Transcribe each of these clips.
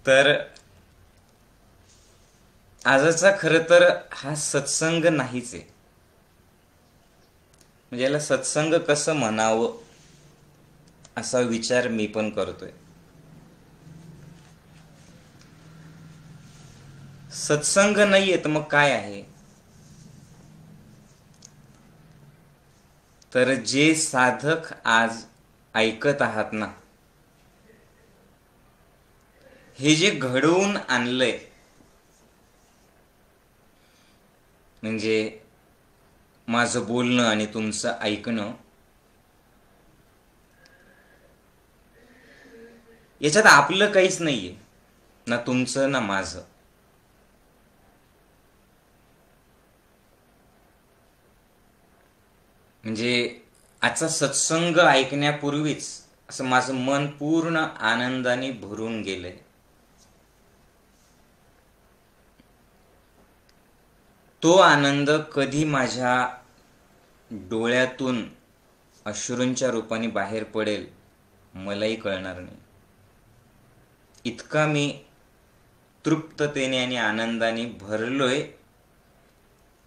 तर आजचा खरं तर हा सत्संग नाहीच आहे. म्हणजे याला सत्संग कसं म्हणावं असा विचार मी पण करतोय. सत्संग नाहीये तर मग काय आहे? तर जे साधक आज ऐकत आहात ना, हे जे घडवून आणलंय, म्हणजे माझं बोलणं आणि तुमचं ऐकणं, याच्यात आपलं काहीच नाहीये, ना तुमचं ना माझं. म्हणजे आजचा सत्संग ऐकण्यापूर्वीच असं माझं मन पूर्ण आनंदाने भरून गेलंय. तो आनंद कधी माझ्या डोळ्यातून अश्रूंच्या रूपाने बाहेर पडेल मलाही कळणार नाही. इतका मी तृप्ततेने आणि आनंदाने भरलोय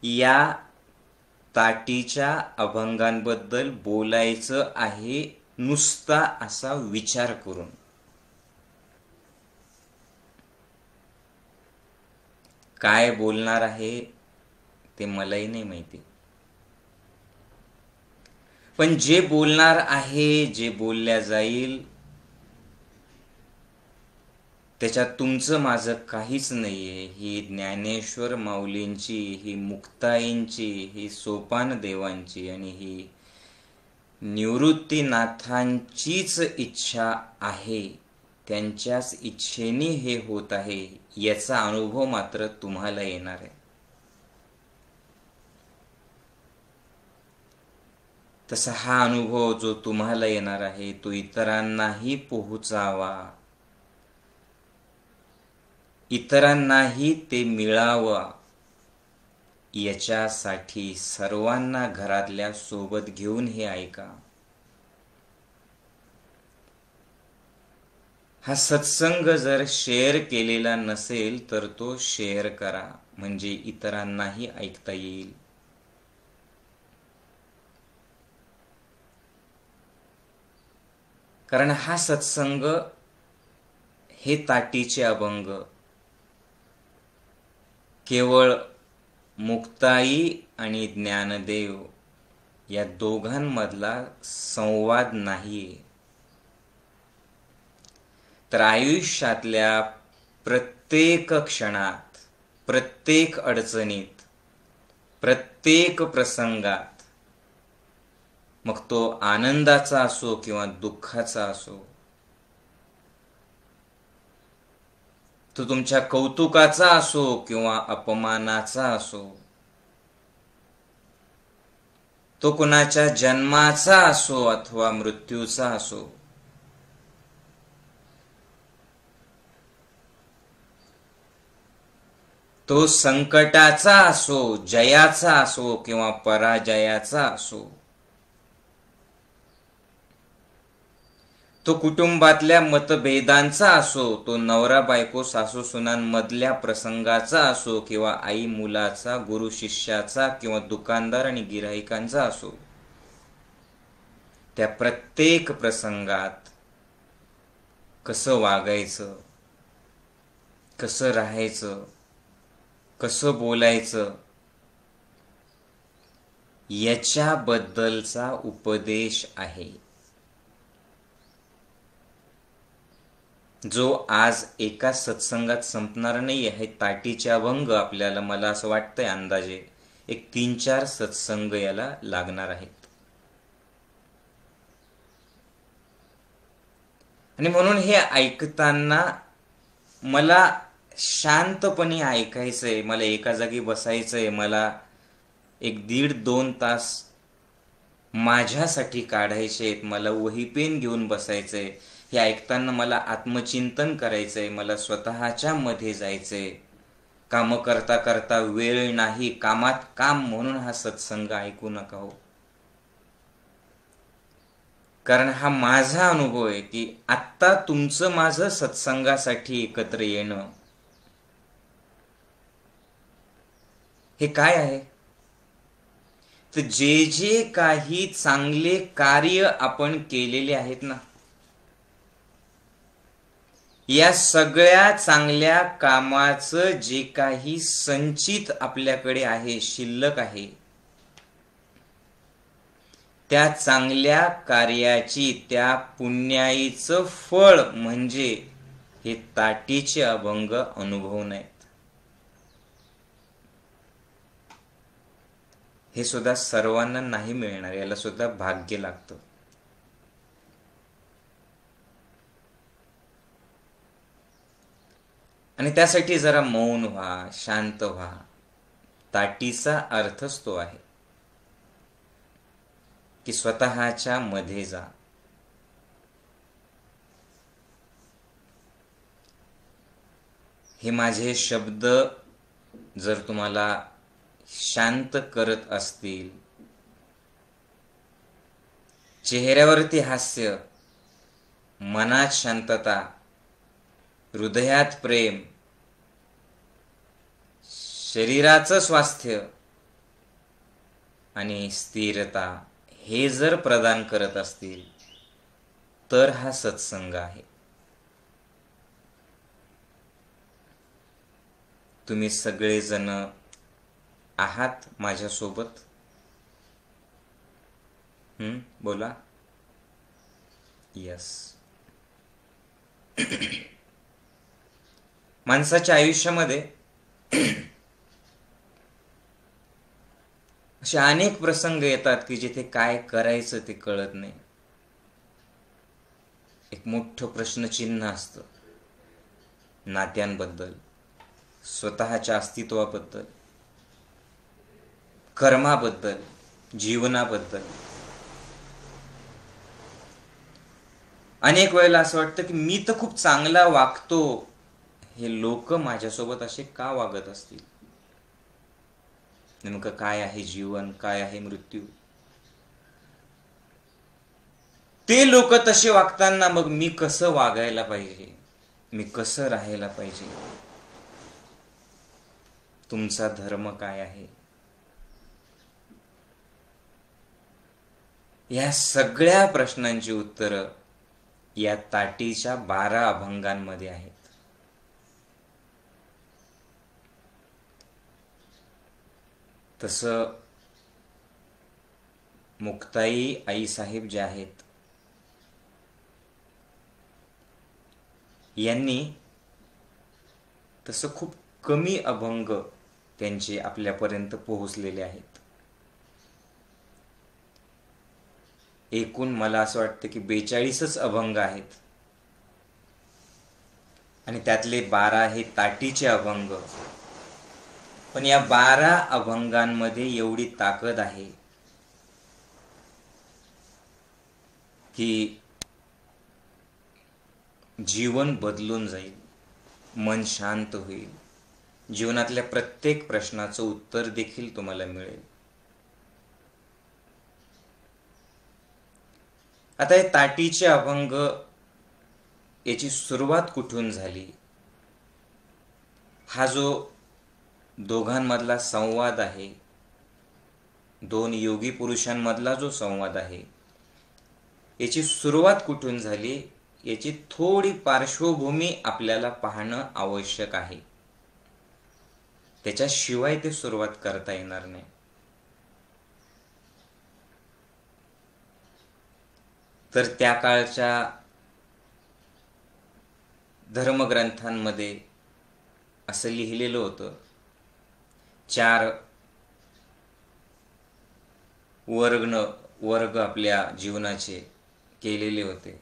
या ताटीच्या अभंगांबद्दल बोलायचं आहे नुसता असा विचार करून. काय बोलणार आहे ते मलाही नाही माहिती, पण जे बोलणार आहे, जे बोलल्या जाईल, त्याच्यात तुमचं माझं काहीच नाहीये. ही ज्ञानेश्वर माऊलींची, ही मुक्ताईंची, ही सोपान देवांची आणि ही निवृत्तीनाथांचीच इच्छा आहे. त्यांच्याच इच्छेने हे होत आहे याचा अनुभव मात्र तुम्हाला येणार आहे. तसा हा अनुभव जो तुम्हाला येणार आहे तो इतरांनाही पोहोचावा, इतरांनाही ते मिळावं, याच्यासाठी सर्वांना घरातल्या सोबत घेऊन हे ऐका. हा सत्संग जर शेअर केलेला नसेल तर तो शेअर करा, म्हणजे इतरांनाही ऐकता येईल. कारण हा सत्संग, हे ताटीचे अभंग केवळ मुक्ताई आणि ज्ञानदेव या दोघांमधला संवाद नाहीये, तर आयुष्यातल्या प्रत्येक क्षणात, प्रत्येक अडचणीत, प्रत्येक प्रसंगात, मग तो आनंदाचा असो किंवा दुःखाचा असो, तो तुमच्या कौतुकाचा असो किंवा अपमानाचा असो, तो कुणाच्या जन्माचा असो अथवा मृत्यूचा असो, तो संकटाचा असो, जयाचा असो किंवा पराजयाचा असो, तो कुटुंबातल्या मतभेदांचा असो, तो नवरा बायको सासू सुनांमधल्या प्रसंगाचा असो किंवा आई मुलाचा, गुरु शिष्याचा किंवा दुकानदार आणि गिऱ्हाईकांचा असो, त्या प्रत्येक प्रसंगात कसं वागायचं, कसं राहायचं, कसं बोलायचं, याच्याबद्दलचा उपदेश आहे, जो आज एका सत्संगात संपणार नाही आहे. ताटीचे अभंग आपल्याला, मला असं वाटतंय अंदाजे, एक 3-4 सत्संग याला लागणार आहेत. आणि म्हणून हे ऐकताना मला शांतपणे ऐकायचंय, मला एका जागी बसायचंय, मला 1-1.5-2 तास माझ्यासाठी काढायचे आहेत, मला वही पेन घेऊन बसायचंय. हे ऐकताना मला आत्मचिंतन करायचंय, मला स्वतःच्या मध्ये जायचंय. काम करता करता वेळ नाही, कामात काम म्हणून हा सत्संग ऐकू नका हो. कारण हा माझा अनुभव आहे की आत्ता तुमचं माझं सत्संगासाठी एकत्र येणं हे काय आहे? तर जे जे काही चांगले कार्य आपण केलेले आहेत ना, या सगळ्या चांगल्या कामाचं जे काही संचित आपल्याकडे आहे, शिल्लक आहे, त्या चांगल्या कार्याची, त्या पुण्याईचं फळ म्हणजे हे ताटीचे अभंग अनुभव नाहीत. हे सुद्धा सर्वांना नाही मिळणार, याला सुद्धा भाग्य लागतं. आणि त्यासाठी जरा मौन व्हा, शांत व्हा. ताटीचा अर्थच तो आहे की स्वतःच्या मध्ये जा. हे माझे शब्द जर तुम्हाला शांत करत असतील, चेहऱ्यावरती हास्य, मनात शांतता, हृदयात प्रेम, शरीराचं स्वास्थ्य आणि स्थिरता हे जर प्रदान करत असतील तर हा सत्संग आहे. तुम्ही सगळेजण आहात माझ्यासोबत? बोला. यस. माणसाच्या आयुष्यामध्ये असे अनेक प्रसंग येतात की जिथे काय करायचं ते कळत नाही. एक मोठं प्रश्नचिन्ह असतं नात्यांबद्दल, स्वतःच्या अस्तित्वाबद्दल, कर्माबद्दल, जीवनाबद्दल. अनेक वेळेला असं वाटतं की मी तर खूप चांगला वागतो, हे लोक माझ्यासोबत असे का वागत असतील? नेमकं काय आहे जीवन, काय आहे मृत्यू? ते लोक तसे वागताना मग मी कसं वागायला पाहिजे, मी कसं राहायला पाहिजे? तुमचा धर्म काय आहे? या सगळ्या प्रश्नांची उत्तरं या ताटीच्या 12 अभंगांमध्ये आहेत. तसं मुक्ताई आई साहेब जे आहेत यांनी तसं खूप कमी अभंग त्यांचे आपल्यापर्यंत पोहोचलेले आहेत. एकूण मला असं वाटतं की 42च अभंग आहेत आणि त्यातले 12 हे ताटीचे अभंग. पण या 12 अभंगांमध्ये एवढी ताकद आहे की जीवन बदलून जाईल, मन शांत होईल, जीवनातल्या प्रत्येक प्रश्नाचं उत्तर देखील तुम्हाला मिळेल. आता हे ताटीचे अभंग याची सुरुवात कुठून झाली? हा जो दोघांमधला संवाद आहे, 2 योगी पुरुषांमधला जो संवाद आहे, याची सुरुवात कुठून झाली याची थोडी पार्श्वभूमी आपल्याला पाहणं आवश्यक आहे. त्याच्याशिवाय ते सुरुवात करता येणार नाही. तर त्या काळच्या धर्मग्रंथांमध्ये असं लिहिलेलं होतं, 4 वर्ग आपल्या जीवनाचे केलेले होते.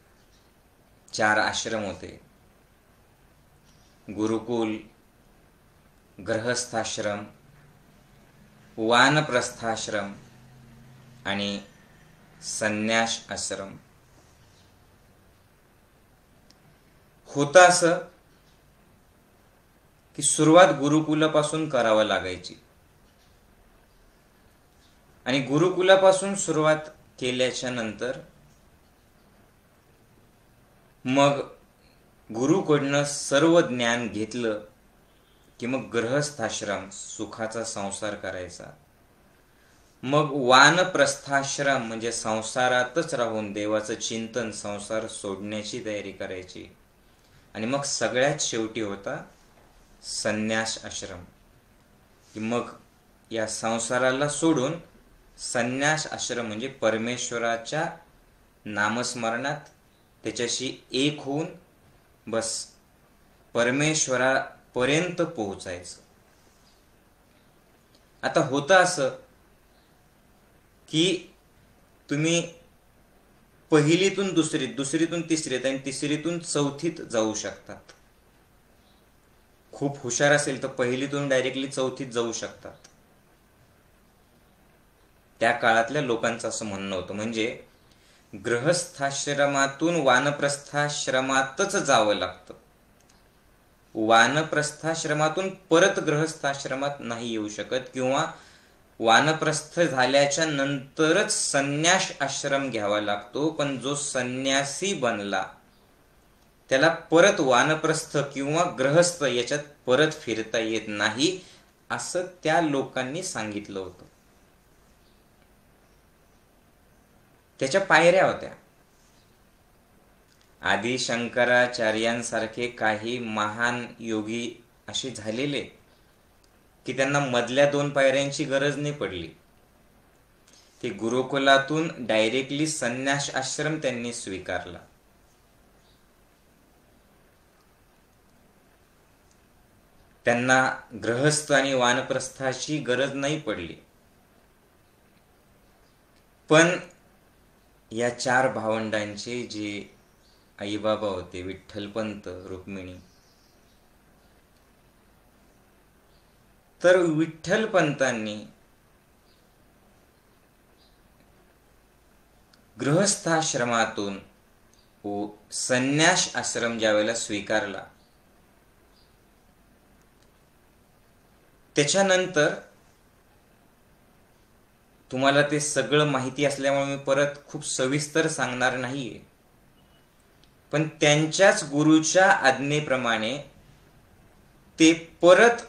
4 आश्रम होते, गुरुकुल, गृहस्थाश्रम, वानप्रस्थाश्रम आणि संन्यास आश्रम. होतं असं की सुरुवात गुरुकुलापासून करावं लागायची आणि गुरुकुलापासून सुरुवात केल्याच्या नंतर मग गुरुकडनं सर्व ज्ञान घेतलं की मग गृहस्थाश्रम, सुखाचा संसार करायचा. मग वानप्रस्थाश्रम म्हणजे संसारातच राहून देवाचं चिंतन, संसार सोडण्याची तयारी करायची. आणि मग सगळ्यात शेवटी होता संन्यास आश्रम, की मग या संसाराला सोडून संन्यास आश्रम म्हणजे परमेश्वराच्या नामस्मरणात त्याच्याशी एक होऊन बस परमेश्वरापर्यंत पोहोचायचं. आता होतं असं की तुम्ही पहिलीतून दुसरीत, दुसरीतून तिसरीत आणि तिसरीतून चौथीत जाऊ शकतात. खूप हुशार असेल तर पहिलीतून डायरेक्टली चौथीत जाऊ शकतात. त्या काळातल्या लोकांचं असं म्हणणं होतं. म्हणजे गृहस्थाश्रमातून वानप्रस्थाश्रमातच जावं लागतं. वानप्रस्थाश्रमातून परत गृहस्थाश्रमात नाही येऊ शकत, किंवा वानप्रस्थ झाल्याच्या नंतरच संन्यास आश्रम घ्यावा लागतो. पण जो संन्यासी बनला त्याला परत वानप्रस्थ किंवा ग्रहस्थ याच्यात परत फिरता येत नाही, असं त्या लोकांनी सांगितलं होतं. त्याच्या पायऱ्या होत्या. आदि शंकराचार्यांसारखे काही महान योगी असे झालेले की त्यांना मधल्या 2 पायऱ्यांची गरज नाही पडली. ते गुरुकुलातून डायरेक्टली संन्यास आश्रम त्यांनी स्वीकारला. त्यांना गृहस्थ आणि वानप्रस्थाची गरज नाही पडली. पण या 4 भावंडांचे जे आईबाबा होते, विठ्ठलपंत, रुक्मिणी, तर विठ्ठलपंतांनी गृहस्थाश्रमातून संन्यास आश्रम ज्यावेळेला स्वीकारला, त्याच्यानंतर तुम्हाला ते सगळं माहिती असल्यामुळे मी परत खूप सविस्तर सांगणार नाहीये. पण त्यांच्याच गुरुच्या आज्ञेप्रमाणे ते परत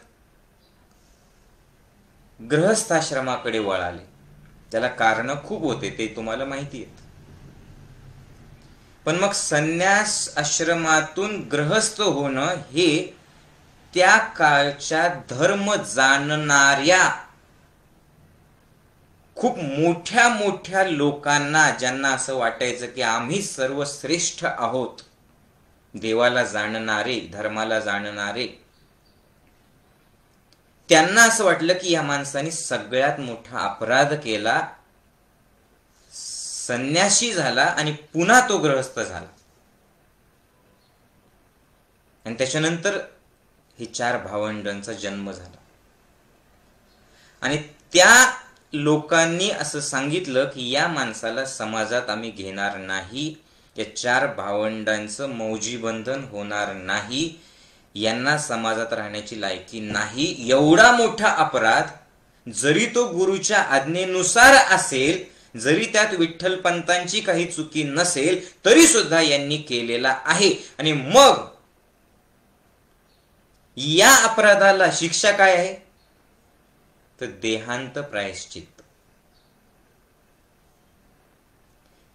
गृहस्थाश्रमाकडे वळाले. त्याला कारण खूप होते, ते तुम्हाला माहिती आहेत. पण मग संन्यास आश्रमातून गृहस्थ होणं हे त्या काळच्या धर्म जाणणाऱ्या खूप मोठ्या मोठ्या लोकांना, ज्यांना असं वाटायचं की आम्ही सर्व श्रेष्ठ आहोत, देवाला जाणणारे, धर्माला जाणणारे, त्यांना असं वाटलं की या माणसाने सगळ्यात मोठा अपराध केला, संन्यासी झाला आणि पुन्हा तो गृहस्थ झाला. आणि त्याच्यानंतर हे 4 भावंडांचा जन्म झाला. आणि त्या लोकांनी असं सांगितलं की या माणसाला समाजात आम्ही घेणार नाही, या 4 भावंडांचं मौजीबंधन होणार नाही, यांना समाजात राहण्याची लायकी नाही. एवढा मोठा अपराध जरी तो गुरुच्या आज्ञेनुसार असेल, जरी त्यात विठ्ठलपंतांची काही चुकी नसेल, तरी सुद्धा यांनी केलेला आहे. आणि मग या अपराधाला शिक्षा काय आहे? तर देहांत प्रायश्चित्त.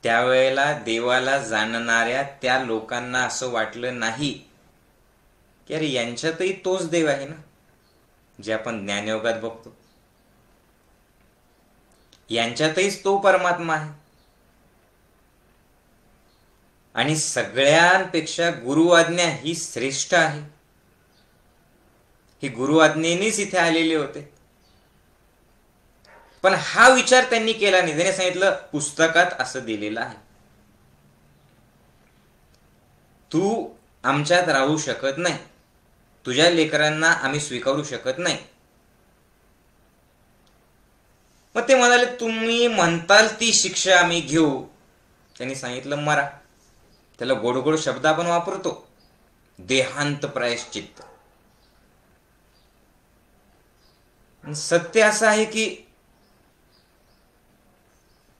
त्यावेळेला देवाला जाणणाऱ्या त्या लोकांना असं वाटलं नाही की अरे यांच्यातही तोच देव आहे ना जे आपण ज्ञानयोगात बघतो, यांच्यातहीच तो परमात्मा आहे. आणि सगळ्यांपेक्षा गुरुआज्ञा ही श्रेष्ठ आहे. ही गुरुआज्ञेनेच इथे आलेले होते. पण हा विचार त्यांनी केला नाही. त्याने सांगितलं पुस्तकात असं दिलेलं आहे, तू आमच्यात राहू शकत नाही, तुझ्या लेकरांना आम्ही स्वीकारू शकत नाही. मग ते म्हणाले तुम्ही म्हणताल ती शिक्षा आम्ही घेऊ. त्यांनी सांगितलं मरा. त्याला गोड गोड शब्द आपण वापरतो, देहांत प्रायश्चित्त. सत्य असं आहे की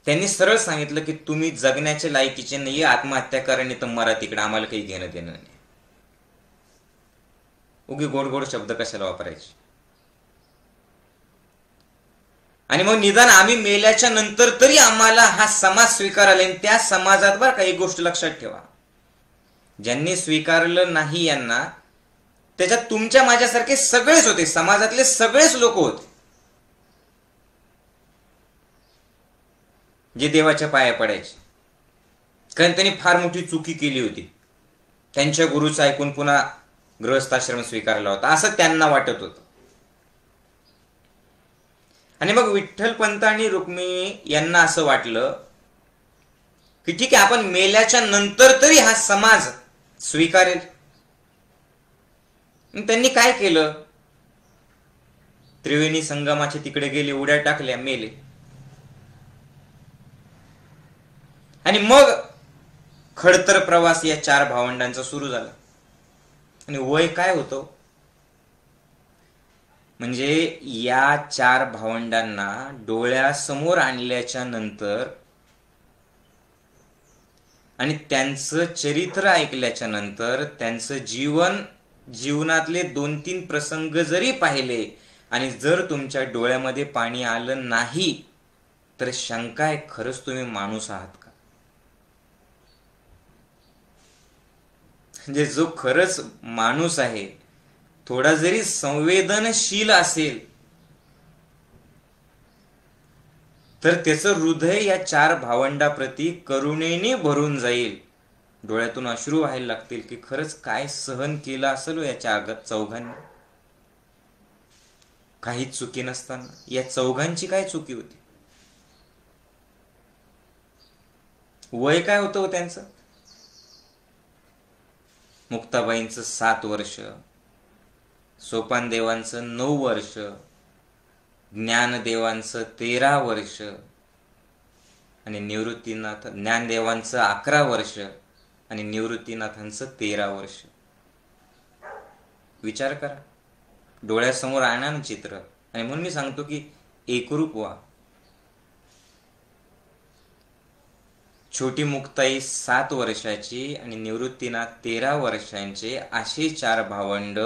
त्यांनी सरळ सांगितलं की तुम्ही जगण्याच्या लायकीचे नाहीये, आत्महत्या करा नाही तर मरा तिकडे, आम्हाला काही घेणं देणं नाही. उगी गोड गोड शब्द कशाला वापरायचे. आणि मग निदान आम्ही मेल्याच्या नंतर तरी आम्हाला हा समाज स्वीकारायला. आणि त्या समाजात बरं का एक गोष्ट लक्षात ठेवा, ज्यांनी स्वीकारलं नाही यांना, त्याच्यात तुमच्या माझ्यासारखे सगळेच होते, समाजातले सगळेच लोक होते जे देवाच्या पाया पडायचे. कारण त्यांनी फार मोठी चुकी केली होती, त्यांच्या गुरुचं ऐकून पुन्हा गृहस्थाश्रम स्वीकारला होता असं त्यांना वाटत होतं. आणि मग विठ्ठलपंत आणि रुक्मिणी यांना असं वाटलं की ठीक आहे, आपण मेल्याच्या नंतर तरी हा समाज स्वीकारेल. त्यांनी काय केलं, त्रिवेणी संगमाच्या तिकडे गेले, उड्या टाकल्या, मेले. आणि मग खडतर प्रवास या 4 भावंडांचा सुरू झाला. आणि वय काय होतं म्हणजे या 4 भावंडांना डोळ्यासमोर आणल्याच्या नंतर आणि त्यांचं चरित्र ऐकल्याच्या नंतर, त्यांचं जीवनातले 2-3 प्रसंग जरी पाहिले आणि जर तुमच्या डोळ्यामध्ये पाणी आलं नाही तर शंका आहे, खरंच तुम्ही माणूस आहात का. म्हणजे जो खरंच माणूस आहे, थोडा जरी संवेदनशील असेल तर त्याचं हृदय या 4 भावंडाप्रती करुणेने भरून जाईल. डोळ्यातून अश्रू व्हायला लागतील की खरंच काय सहन केलं असेल या 4-4 काहीच चुकी नसताना. या 4 काय चुकी होती. वय काय होतं त्यांचं. मुक्ताबाईंचं 7 वर्ष, सोपानदेवांचं 9 वर्ष, ज्ञानदेवांचं 13 वर्ष आणि ज्ञानदेवांचं 11 वर्ष आणि निवृत्तीनाथांचं 13 वर्ष. विचार करा, डोळ्यासमोर आणा ना चित्र. आणि म्हणून मी सांगतो की एकरूप व्हा. छोटी मुक्ताई 7 वर्षाची आणि निवृत्तीनाथ 13 वर्षांचे, असे 4 भावंड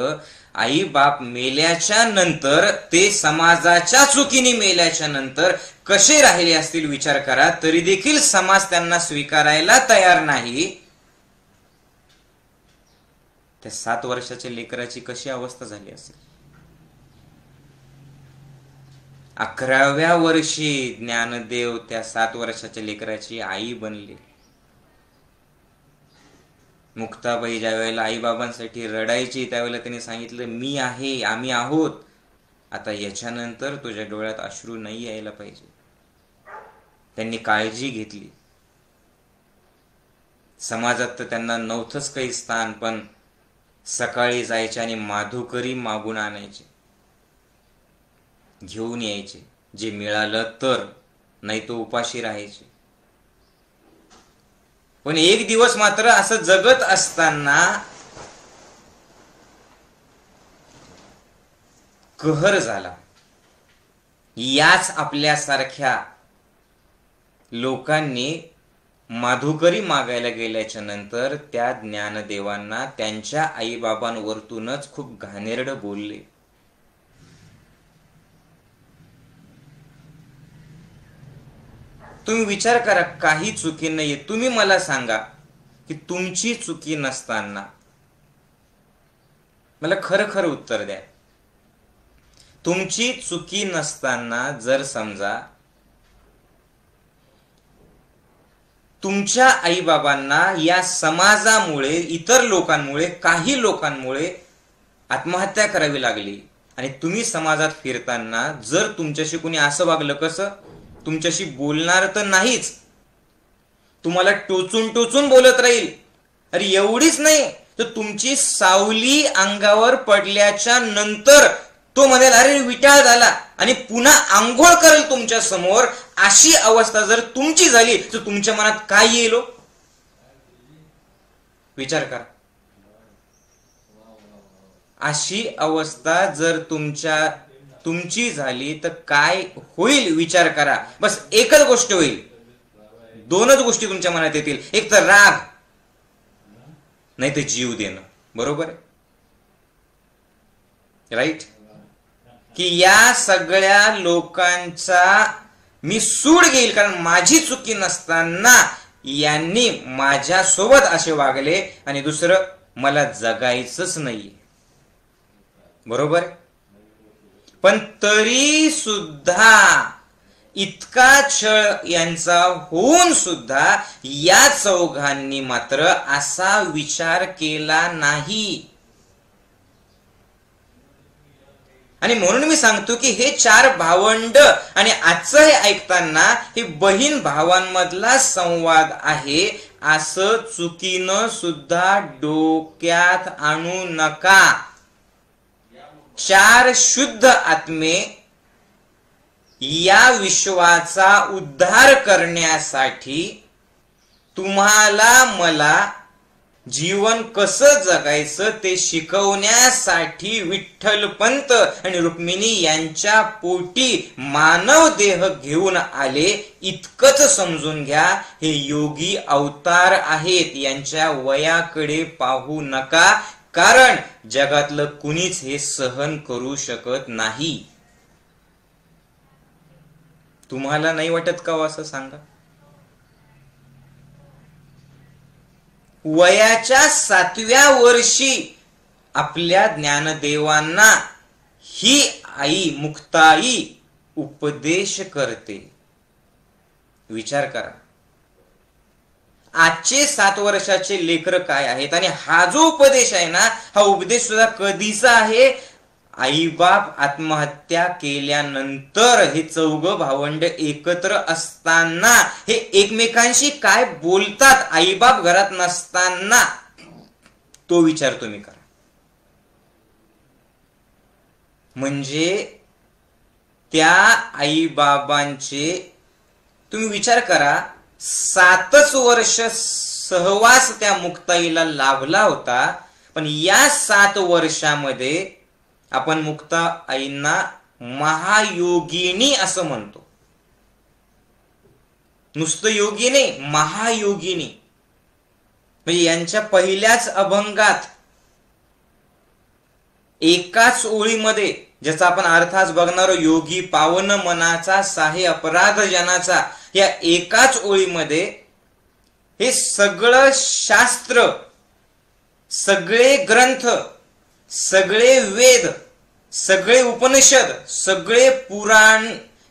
आई बाप मेल्याच्या नंतर, ते समाजाच्या चुकीने मेल्याच्या नंतर कसे राहिले असतील विचार करा. तरी देखील समाज त्यांना स्वीकारायला तयार नाही. त्या 7 वर्षाच्या लेकराची कशी अवस्था झाली असेल. 11व्या वर्षी ज्ञानदेव त्या 7 वर्षाच्या लेकराची आई बनली. मुक्ताबाई ज्या वेळेला आई बाबांसाठी रडायची त्यावेळेला त्यांनी सांगितलं, मी आहे, आम्ही आहोत, आता याच्यानंतर तुझ्या डोळ्यात अश्रू नाही यायला पाहिजे. त्यांनी काळजी घेतली. समाजात तर त्यांना नव्हतंच काही स्थान, पण सकाळी जायचे आणि माधुकरी मागून आणायचे, घेऊन यायचे. जे मिळालं तर, नाही तो उपाशी राहायचे. पण एक दिवस मात्र असं जगत असताना कहर झाला. याच आपल्यासारख्या लोकांनी माधुकरी मागायला गेल्याच्या नंतर त्या ज्ञानदेवांना त्यांच्या आईबाबांवरतूनच खूप घाणेरडं बोलले. तुम्ही विचार करा, काही चुकी नाहीये. तुम्ही मला सांगा की तुमची चुकी नसताना, मला खरं खरं उत्तर द्या, तुमची चुकी नसताना जर समजा तुमच्या आईबाबांना या समाजामुळे, इतर लोकांमुळे, काही लोकांमुळे आत्महत्या करावी लागली आणि तुम्ही समाजात फिरताना जर तुमच्याशी कोणी असं वागलं, कसं, तुमच्याशी बोलणार तर नाहीच, तुम्हाला टोचून टोचून बोलत राहील. अरे एवढीच नाही तर तुमची सावली अंगावर पडल्याच्या नंतर तो म्हणेल अरे विटाळ झाला आणि पुन्हा आंघोळ करेल तुमच्या समोर. अशी अवस्था जर तुमची झाली तर तुमच्या मनात काय येईल? विचार करा. अशी अवस्था जर तुमची झाली तर काय होईल विचार करा. बस एकच गोष्ट होईल, दोनच गोष्टी तुमच्या मनात येतील, एक तर राग, नाही तर जीव देणं. बरोबर आहे? राईट? की या सगळ्या लोकांचा मी सूड घेईल, कारण माझी चुकी नसताना यांनी माझ्यासोबत असे वागले, आणि दुसरं, मला जगायचंच नाहीये. बरोबर? पण तरी सुद्धा इतका छळ यांचा होऊन सुद्धा या चौघांनी मात्र असा विचार केला नाही. आणि म्हणून मी सांगतो की हे 4 भावंड, आणि आजचं हे ऐकताना हे बहीण भावांमधला संवाद आहे असं चुकीनं सुद्धा डोक्यात आणू नका. 4 शुद्ध आत्मे या विश्वाचा उद्धार करण्यासाठी तुम्हाला मला जीवन कसं जगायचं ते शिकवण्यासाठी विठ्ठलपंत आणि रुक्मिणी यांच्या पोटी मानव देह घेऊन आले. इतकंच समजून घ्या, हे योगी अवतार आहेत. यांच्या वयाकडे पाहू नका, कारण जगातलं कुणीच हे सहन करू शकत नाही. तुम्हाला नाही वाटत का असं? सांगा. वयाच्या 7व्या वर्षी आपल्या ज्ञानदेवांना ही आई मुक्ताई उपदेश करते. विचार करा, आजचे 7 वर्षाचे लेकर काय आहेत, आणि हा जो उपदेश आहे ना, हा उपदेश सुद्धा कधीचा आहे? आईबाप आत्महत्या केल्यानंतर हे 4 भावंड एकत्र असताना हे एकमेकांशी काय बोलतात आईबाप घरात नसताना, तो विचार तुम्ही करा. म्हणजे त्या आईबाबांचे तुम्ही विचार करा, 7च वर्ष सहवास त्या मुक्ताईला लाभला होता, पण या 7 वर्षामध्ये आपण मुक्ता आईंना महायोगिनी असं म्हणतो. नुसतं योगी नाही, महायोगिनी. म्हणजे यांच्या पहिल्याच अभंगात एकाच ओळीमध्ये, ज्याचा आपण अर्थ आज बघणार, योगी पावन मनाचा साहे अपराध जनाचा, या एकाच ओळीमध्ये हे सगळं शास्त्र, सगळे ग्रंथ, सगळे वेद, सगळे उपनिषद, सगळे पुराण,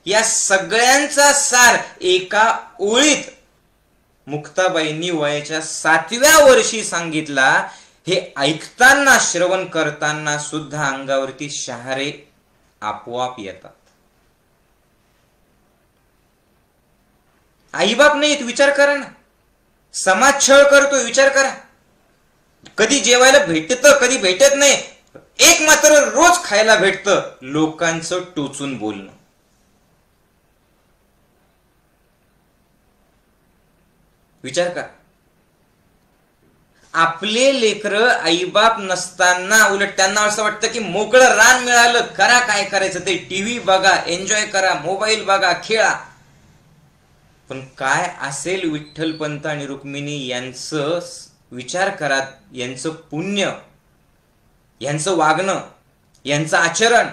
या सगळ्यांचा सार एका ओळीत मुक्ताबाईंनी वयाच्या 7व्या वर्षी सांगितला. हे ऐकताना, श्रवण करताना सुद्धा अंगावरती शहारे आपोआप येतात. आईबाप नाहीत, विचार करा ना. समाज छळ करतो, विचार करा. कधी जेवायला भेटतं, कधी भेटत नाही. एक मात्र रोज खायला भेटतं, लोकांचं टोचून बोलणं. विचार करा, आपले लेकरं आईबाप नसताना उलट त्यांना असं वाटतं की मोकळं रान मिळालं, करा काय करायचं ते, टीव्ही बघा, एन्जॉय करा, मोबाईल बघा, खेळा. पण काय असेल विठ्ठलपंत आणि रुक्मिणी यांचं? विचार करा, यांचं पुण्य, यांचं वागणं, यांचं आचरण,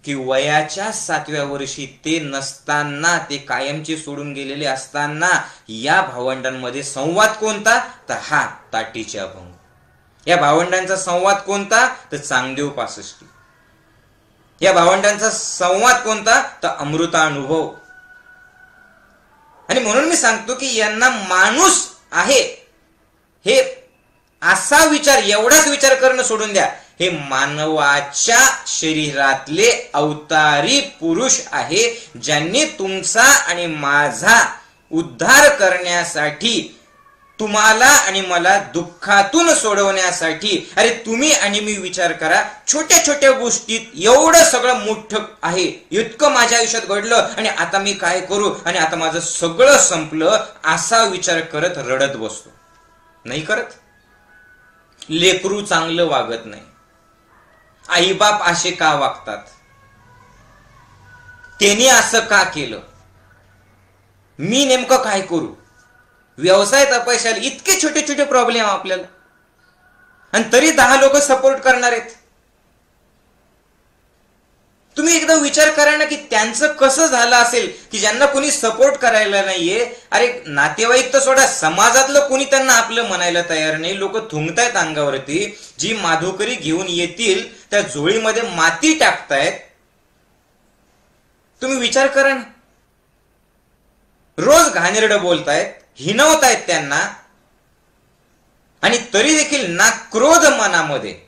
की वयाच्या 7व्या वर्षी ते नसताना, ते कायमचे सोडून गेलेले असताना या भावंडांमध्ये संवाद कोणता? तर हा ताटीचे अभंग. या भावंडांचा संवाद कोणता? तर चांगदेव 65. या भावंडांचा संवाद कोणता? तर अमृतानुभव. आणि म्हणून मी सांगतो की यांना माणूस आहे हे असा विचार, एवढाच विचार करणं सोडून द्या. हे मानवाच्या शरीरातले अवतारी पुरुष आहे, ज्यांनी तुमचा आणि माझा उद्धार करण्यासाठी, तुम्हाला आणि मला दुःखातून सोडवण्यासाठी. अरे तुम्ही आणि मी विचार करा, छोट्या छोट्या गोष्टीत एवढं सगळं मोठं आहे, इतकं माझ्या आयुष्यात घडलं आणि आता मी काय करू, आणि आता माझं सगळं संपलं, असा विचार करत रडत बसतो. नाही करत. लेकरू चांगलं वागत नाही, आईबाप असे का वागतात, त्यांनी असं का केलं, मी नेमकं काय करू, व्यवसायात अपयश आले, इतके छोटे छोटे प्रॉब्लेम आपल्याला, आणि तरी 10 लोक सपोर्ट करणार आहेत. तुम्ही एकदा विचार करा ना की त्यांचं कसं झालं असेल की ज्यांना कोणी सपोर्ट करायला नाहीये. अरे नातेवाईक तर सोडा, समाजातलं कोणी त्यांना आपलं म्हणायला तयार नाही. लोक थुंकतायत अंगावरती, जी माधुकरी घेऊन येतील त्या झोळीमध्ये माती टाकतायत. तुम्ही विचार करा ना, रोज घाणेरडं बोलतायत, हिनवतायत त्यांना, आणि तरी देखील ना क्रोध मनामध्ये,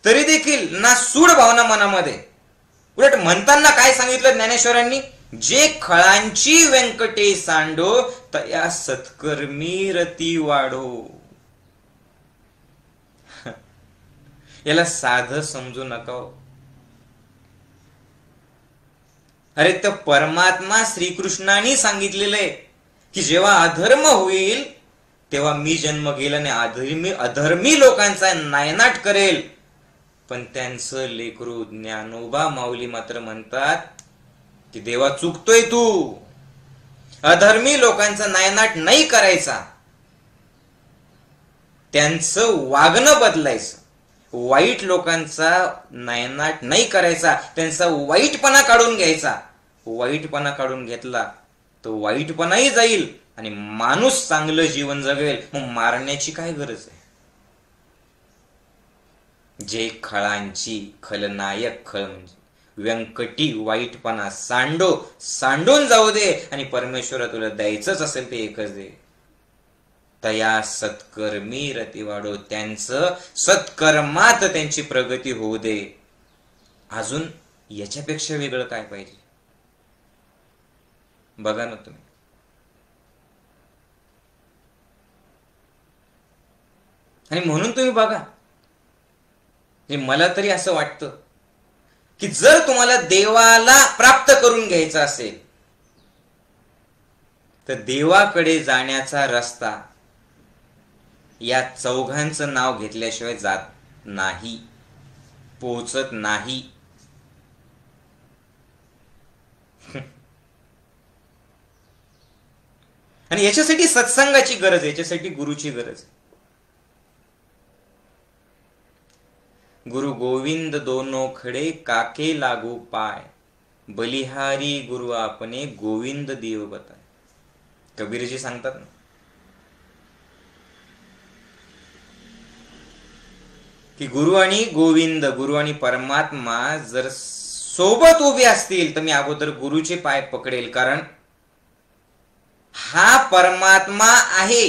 तरी देखील ना सूड भावना मनामध्ये. उलट म्हणताना काय सांगितलं ज्ञानेश्वरांनी, जे खळांची व्यंकटे सांडो तया सत्कर्मी रती वाढो. याला साधं समजू नका. अरे तर परमात्मा श्रीकृष्णाने सांगितलेलं आहे की जेव्हा अधर्म होईल तेव्हा मी जन्म घेईल आणि अधर्मी लोकांचा नायनाट करेल. पण त्यांचं लेकरू ज्ञानोबा माऊली मात्र म्हणतात की देवा चुकतोय तू, अधर्मी लोकांचा नायनाट नाही करायचा, त्यांचं वागणं बदलायचं, वाईट लोकांचा नायनाट नाही करायचा, त्यांचा वाईटपणा काढून घ्यायचा. वाईटपणा काढून घेतला तो वाईटपणाही जाईल आणि माणूस चांगलं जीवन जगेल. मग मारण्याची काय गरज आहे? जे खळांची, खलनायक खळ म्हणजे व्यंकटी वाईटपणा सांडून जाऊ दे, आणि परमेश्वरा तुला द्यायचंच असेल ते एकच दे. तया सत्कर्मी रती वाढो, त्यांचं सत्कर्मात त्यांची प्रगती होऊ दे. अजून याच्यापेक्षा वेगळं काय पाहिजे? बघा ना तुम्ही. आणि म्हणून तुम्ही बघा, मला तरी असं वाटतं की जर तुम्हाला देवाला प्राप्त करून घ्यायचं असेल तर देवाकडे जाण्याचा रस्ता या चौघांचं नाव घेतल्याशिवाय जात नाही, पोहोचत नाही. आणि याच्यासाठी सत्संगाची गरज आहे, याच्यासाठी गुरुची गरज आहे. गुरु गोविंद दोनो खडे काके लागू पाय, बलिहारी गुरु आपने गोविंद देव बताय. कबीरजी सांगतात ना की गुरु आणि गोविंद, गुरु आणि परमात्मा जर सोबत उभे असतील तर मी अगोदर गुरुचे पाय पकडेल, कारण हा परमात्मा आहे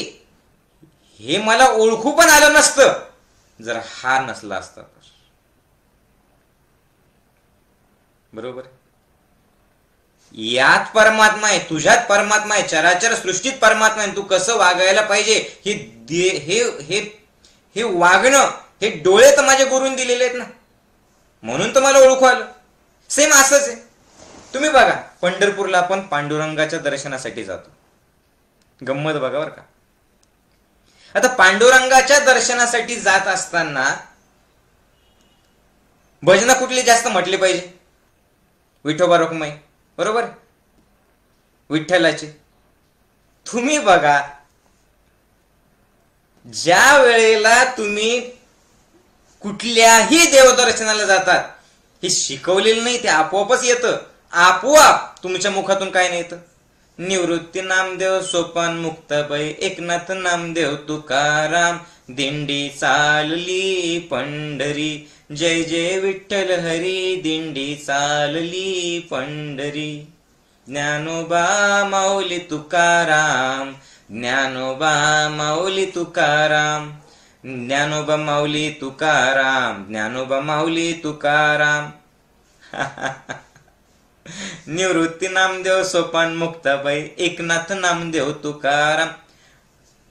हे मला ओळखू पण आलं नसतं जर हा नसला असता तर. बरोबर? यात परमात्मा आहे, तुझ्यात परमात्मा आहे, चराचर सृष्टीत परमात्मा आहे. तू कसं वागायला पाहिजे हे वागणं, हे डोळे तर माझ्या गुरुने दिलेले आहेत ना, म्हणून तर मला ओळखू आलं. सेम असंच आहे. तुम्ही बघा, पंढरपूरला आपण पांडुरंगाच्या दर्शनासाठी जातो. गंमत बघा बरं का. आता पांडुरंगाच्या दर्शनासाठी जात असताना भजन कुठले जास्त म्हटले पाहिजे? विठोबा रखुमाई, बरोबर, विठ्ठलाचे. तुम्ही बघा, ज्या वेळेला तुम्ही कुठल्याही देवदर्शनाला जातात, हे शिकवलेलं नाही, ते आपोआपच येतं. आपोआप तुमच्या मुखातून काय नाही येतं? निवृत्ती नामदेव सोपान मुक्ताबाई, एकनाथ नामदेव तुकाराम, दिंडी चालली पंढरी, जय जय विठ्ठल हरी, दिंडी चालली पंढरी. ज्ञानोबा माऊली तुकाराम, ज्ञानोबा माऊली तुकाराम, ज्ञानोबा माऊली तुकाराम, ज्ञानोबा माऊली तुकाराम. निवृत्ती नामदेव सोपान मुक्ताबाई, एकनाथ नामदेव तुकाराम.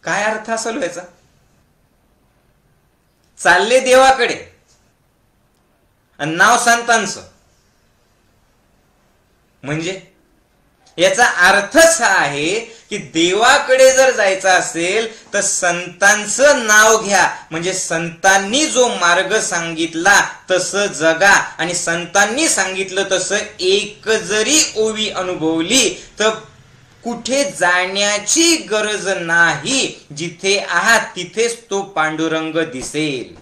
काय अर्थ असेल व्हायचा? चालले देवाकडे आणि नाव संतांचं. म्हणजे याचा अर्थच हा आहे की देवाकडे जर जायचं असेल तर संतांचं नाव घ्या, म्हणजे संतांनी जो मार्ग सांगितला तसं जगा, आणि संतांनी सांगितलं तसं एक जरी ओवी अनुभवली तर कुठे जाण्याची गरज नाही, जिथे आहात तिथेच तो पांडुरंग दिसेल.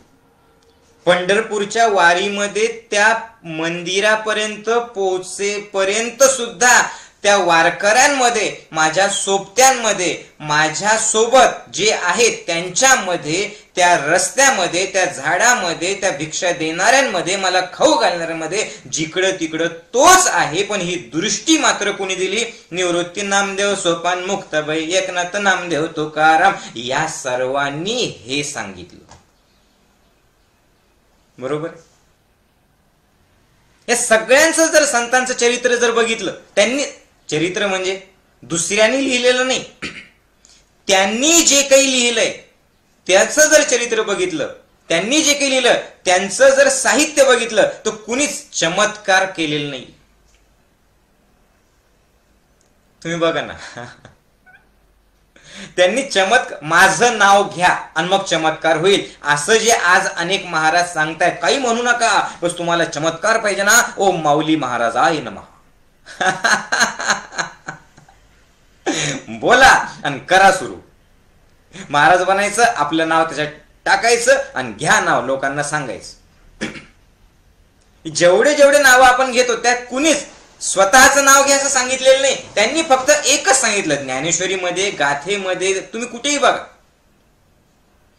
पंढरपूरच्या वारीमध्ये त्या मंदिरापर्यंत पोहोचेपर्यंत सुद्धा त्या वारकऱ्यांमध्ये, माझ्या सोबत्यांमध्ये, माझ्या सोबत जे आहेत त्यांच्यामध्ये, त्या रस्त्यामध्ये, त्या झाडामध्ये, त्या भिक्षा देणाऱ्यांमध्ये, मला खाऊ घालणाऱ्यांमध्ये, जिकडं तिकडं तोच आहे. पण ही दृष्टी मात्र कोणी दिली? निवृत्ती नामदेव, सोपान मुक्ताबाई, एकनाथ नामदेव, तुकाराम या सर्वांनी हे सांगितलं. बरोबर? या सगळ्यांचं जर संतांचं चरित्र जर बघितलं, त्यांनी चरित्र म्हणजे दुसऱ्यांनी लिहिलेलं नाही, त्यांनी जे काही लिहिलंय त्याचं जर चरित्र बघितलं, त्यांनी जे काही लिहिलं त्यांचं जर साहित्य बघितलं, तर कुणीच चमत्कार केलेलं नाही. तुम्ही बघा ना, त्यांनी माझं नाव घ्या आणि मग चमत्कार होईल, असं जे आज अनेक महाराज सांगतायत. काही म्हणू नका, बस तुम्हाला चमत्कार पाहिजे ना, ओ माऊली महाराज आहे ना, बोला आणि करा सुरू. महाराज बनायचं, आपलं नाव त्याच्यात टाकायचं आणि घ्या नाव, लोकांना सांगायचं. जेवढे जेवढे नाव आपण घेतो त्यात कुणीच स्वतःचं नाव घ्यायचं सांगितलेलं नाही. त्यांनी फक्त एकच सांगितलं, ज्ञानेश्वरीमध्ये, गाथेमध्ये, तुम्ही कुठेही बघा.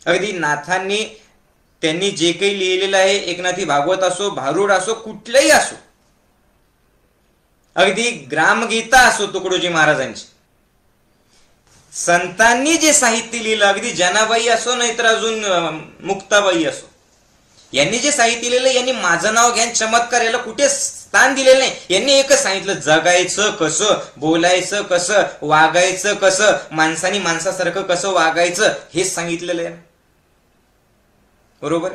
अगदी नाथांनी त्यांनी जे काही लिहिलेलं आहे, एकनाथी भागवत असो, भारूड असो, कुठलंही असो, अगदी ग्रामगीता असो तुकडोजी महाराजांची, संतांनी जे साहित्य लिहिलं, अगदी जनाबाई असो नाहीतर अजून मुक्ताबाई असो, यांनी जे साहित्य लिहिलं, यांनी माझं नाव घ्या, चमत्कार याला कुठे स्थान दिलेलं नाही. यांनी एकच सांगितलं, जगायचं कसं, बोलायचं कसं, वागायचं कसं, माणसानी माणसासारखं कसं वागायचं, हेच सांगितलेलं आहे. बरोबर?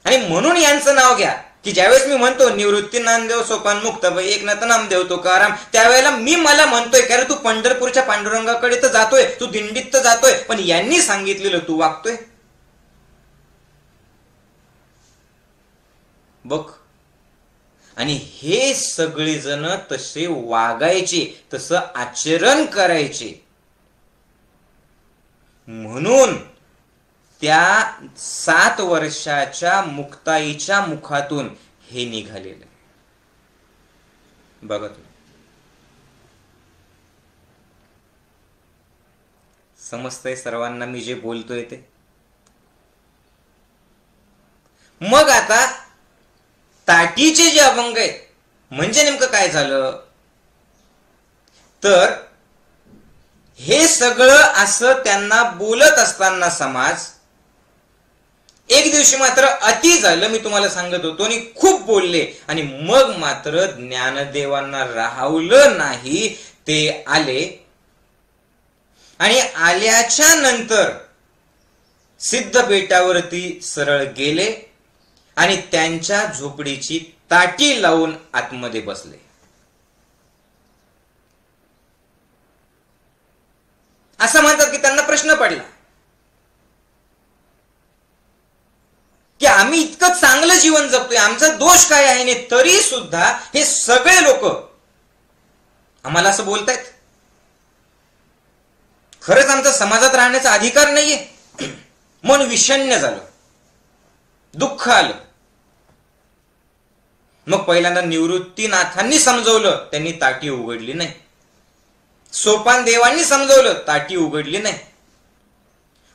आणि म्हणून यांचं नाव घ्या, की ज्यावेळेस मी म्हणतो निवृत्ती नामदेव, सोपान मुक्ताबाई, एकनाथ नामदेव, तुकाराम, त्यावेळेला मला म्हणतोय, कारण तू पंढरपूरच्या पांडुरंगाकडे तर जातोय, तू दिंडीत तर जातोय, पण यांनी सांगितलेलं तू वागतोय. बघ. आणि हे सगळेजण तसे वागायचे, तसं आचरण करायचे. म्हणून त्या 7 वर्षाच्या मुक्ताईच्या मुखातून हे निघालेलं. बघा तुम्ही, समजतंय सर्वांना मी जे बोलतोय ते? मग आता ताटीचे जे अभंग आहेत, म्हणजे नेमकं काय झालं तर, हे सगळं असं त्यांना बोलत असताना समाज, एक दिवशी मात्र अति झालं, मी तुम्हाला सांगत होतो, आणि खूप बोलले. आणि मग मात्र ज्ञानदेवांना राहवलं नाही, ते आले. आणि आल्याच्या नंतर सिद्धपेठावरती सरळ गेले आणि त्यांच्या झोपडीची ताटी लावून आतमध्ये बसले. असं म्हणतात की त्यांना प्रश्न पडला की आम्ही इतकं चांगलं जीवन जगतोय, आमचा दोष काय आहे, तरी सुद्धा हे सगळे लोक आम्हाला असं बोलतायत. खरंच आमचा समाजात राहण्याचा अधिकार नाहीये. मन विषण्ण झालं, दुःख आलं. मग पहिल्यांदा निवृत्तीनाथांनी समजवलं, त्यांनी ताटी उघडली नाही. सोपान देवांनी समजवलं, ताटी उघडली नाही.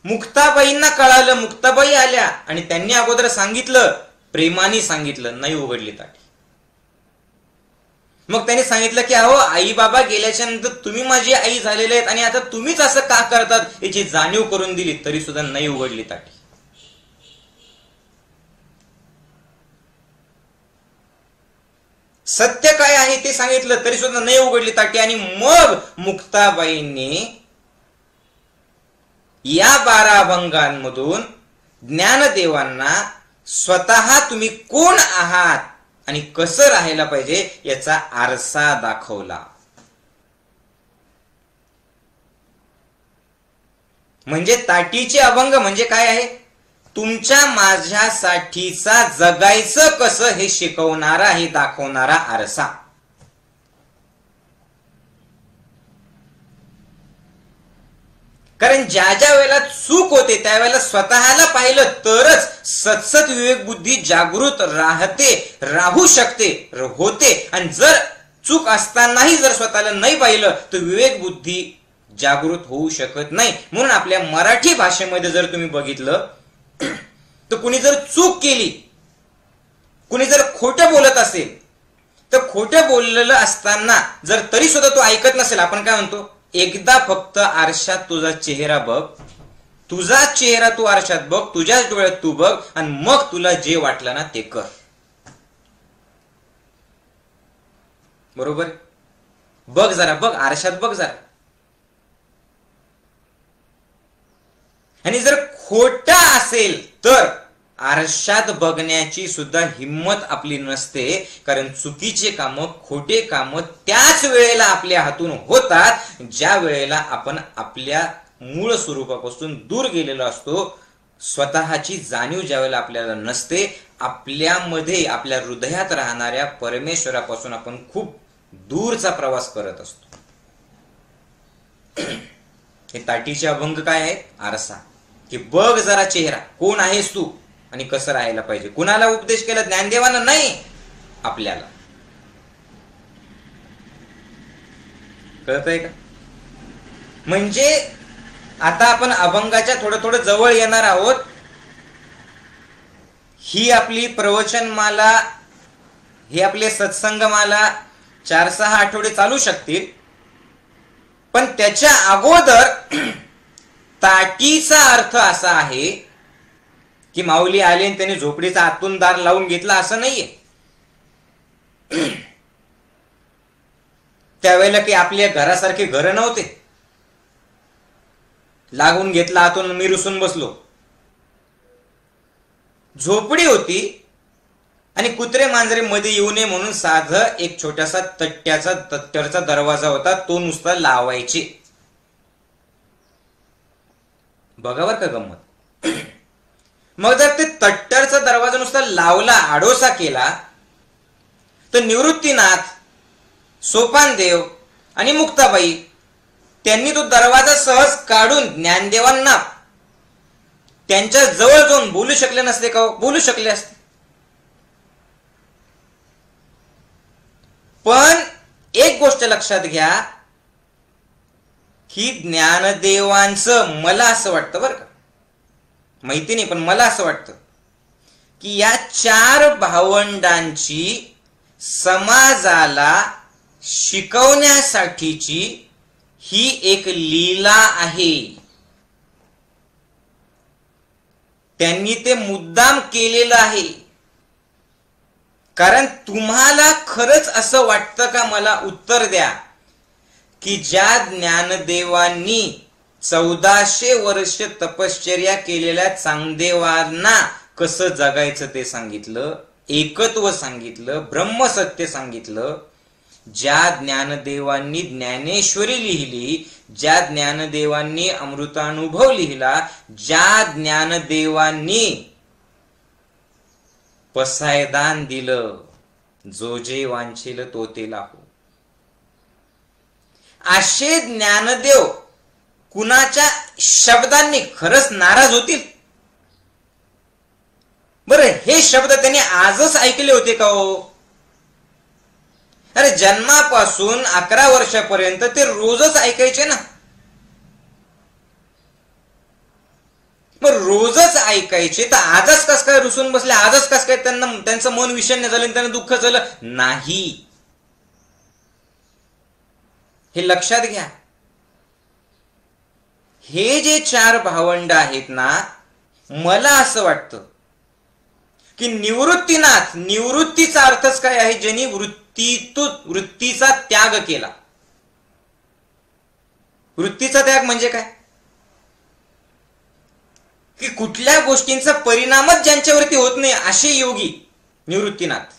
मुक्ताबाईंना कळालं, मुक्ताबाई आल्या आणि त्यांनी अगोदर सांगितलं, प्रेमाने सांगितलं, नाही उघडली ताटी. मग त्यांनी सांगितलं की अहो आई बाबा गेल्याच्या नंतर तुम्ही माझी आई झालेले आहेत आणि आता तुम्हीच असं का करतात याची जाणीव करून दिली, तरी सुद्धा नाही उघडली ताटी. सत्य काय आहे ते सांगितलं, तरी सुद्धा नाही उघडली ताटी. आणि मग मुक्ताबाईंनी या 12 अभंगांमधून ज्ञानदेवांना स्वतः तुम्ही कोण आहात आणि कसं राहायला पाहिजे याचा आरसा दाखवला. म्हणजे ताटीचे अभंग म्हणजे काय आहे, तुमच्या माझ्यासाठीचा जगायचं कसं हे शिकवणारा, हे दाखवणारा आरसा. कारण ज्या ज्या वेळेला चूक होते त्यावेळेला स्वतःला पाहिलं तरच सतसत विवेक बुद्धी जागृत राहू शकते होते. आणि जर चूक असतानाही जर स्वतःला नाही पाहिलं तर विवेक बुद्धी जागृत होऊ शकत नाही. म्हणून आपल्या मराठी भाषेमध्ये जर तुम्ही बघितलं तर कुणी जर चूक केली, कुणी जर खोटं बोलत असेल तर खोटं बोललेलं असताना जर तरी सुद्धा तो ऐकत नसेल, आपण काय म्हणतो, एकदा फक्त आरशात तुझा चेहरा बघ, तुझा चेहरा तू आरशात बघ, तुझ्याच डोळ्यात तू बघ आणि मग तुला जे वाटलं ना ते कर. बरोबर? बघ जरा, बघ आरशात बघ जरा. आणि जर खोटा असेल तर आरशात बघण्याची सुद्धा हिम्मत आपली नसते. कारण चुकीचे काम, खोटे काम त्याच वेळेला आपल्या हातून होतात ज्या वेळेला आपण आपल्या मूळ स्वरूपापासून दूर गेलेलो असतो. स्वतःची जाणीव ज्या वेळेला आपल्याला नसते, आपल्यामध्ये आपल्या हृदयात राहणाऱ्या परमेश्वरापासून आपण खूप दूरचा प्रवास करत असतो. हे ताटीचे अभंग काय आहेत? आरसा. की बघ जरा चेहरा, कोण आहेस तू आणि कसं राहायला पाहिजे. कुणाला उपदेश केला? ज्ञानदेवानं नाही, आपल्याला. कळतंय का? म्हणजे आता आपण अभंगाच्या थोडं थोडं जवळ येणार आहोत. ही आपली प्रवचनमाला, ही आपले सत्संगमाला 4-6 आठवडे चालू शकतील. पण त्याच्या अगोदर ताटीचा अर्थ असा आहे की माऊली आले आणि त्यांनी झोपडीचा आतून दार लावून घेतला असं नाहीये. त्यावेळेला की आपल्या घरासारखे घर नव्हते. लागून घेतला आतून, मी रुसून बसलो. झोपडी होती आणि कुत्रे मांजरे मध्ये येऊ नये म्हणून साधं एक छोटासा तट्ट्याचा दरवाजा होता, तो नुसता लावायचे. बघावर का गंमत. मग जर ते तट्टरचा दरवाजा नुसता लावला, आडोसा केला, तर निवृत्तीनाथ, सोपानदेव आणि मुक्ताबाई त्यांनी तो दरवाजा सहज काढून ज्ञानदेवांना त्यांच्या जवळ जाऊन बोलू शकले नसते का? बोलू शकले असते. पण एक गोष्ट लक्षात घ्या की ज्ञानदेवांचं, मला असं वाटतं बरं का, माहिती नाही पण मला असं वाटतं की या 4 भावंडांची समाजाला शिकवण्यासाठीची ही एक लीला आहे. त्यांनी ते मुद्दाम केलेलं आहे. कारण तुम्हाला खरंच असं वाटतं का? मला उत्तर द्या की ज्या ज्ञानदेवांनी 1400 वर्ष तपश्चर्या केलेल्या चांगदेवांना कसं जगायचं ते सांगितलं, एकत्व सांगितलं, ब्रह्मसत्य सांगितलं, ज्या ज्ञानदेवांनी ज्ञानेश्वरी लिहिली, ज्या ज्ञानदेवांनी अमृतानुभव लिहिला, ज्या ज्ञानदेवांनी पसायदान दिलं, जो जे वांछेल तो ते लाहो, असे ज्ञानदेव कुणाच्या शब्दांनी खरंच नाराज होतील? बरं, हे शब्द त्यांनी आजच ऐकले होते का हो? अरे जन्मापासून 11 वर्षापर्यंत ते रोजच ऐकायचे ना. मग रोजच ऐकायचे तर आजच कस काय रुसून बसले? आजच कस काय त्यांचं मन विषण्ण झालं, त्यांना दुःख झालं? नाही, हे लक्षात घ्या. हे जे 4 भावंड आहेत ना, मला असं वाटतं की निवृत्तीनाथ, निवृत्तीचा अर्थच काय आहे? ज्यांनी वृत्तीचा त्याग केला. वृत्तीचा त्याग म्हणजे काय? की कुठल्या गोष्टींचा परिणामच ज्यांच्यावरती होत नाही असे योगी निवृत्तीनाथ.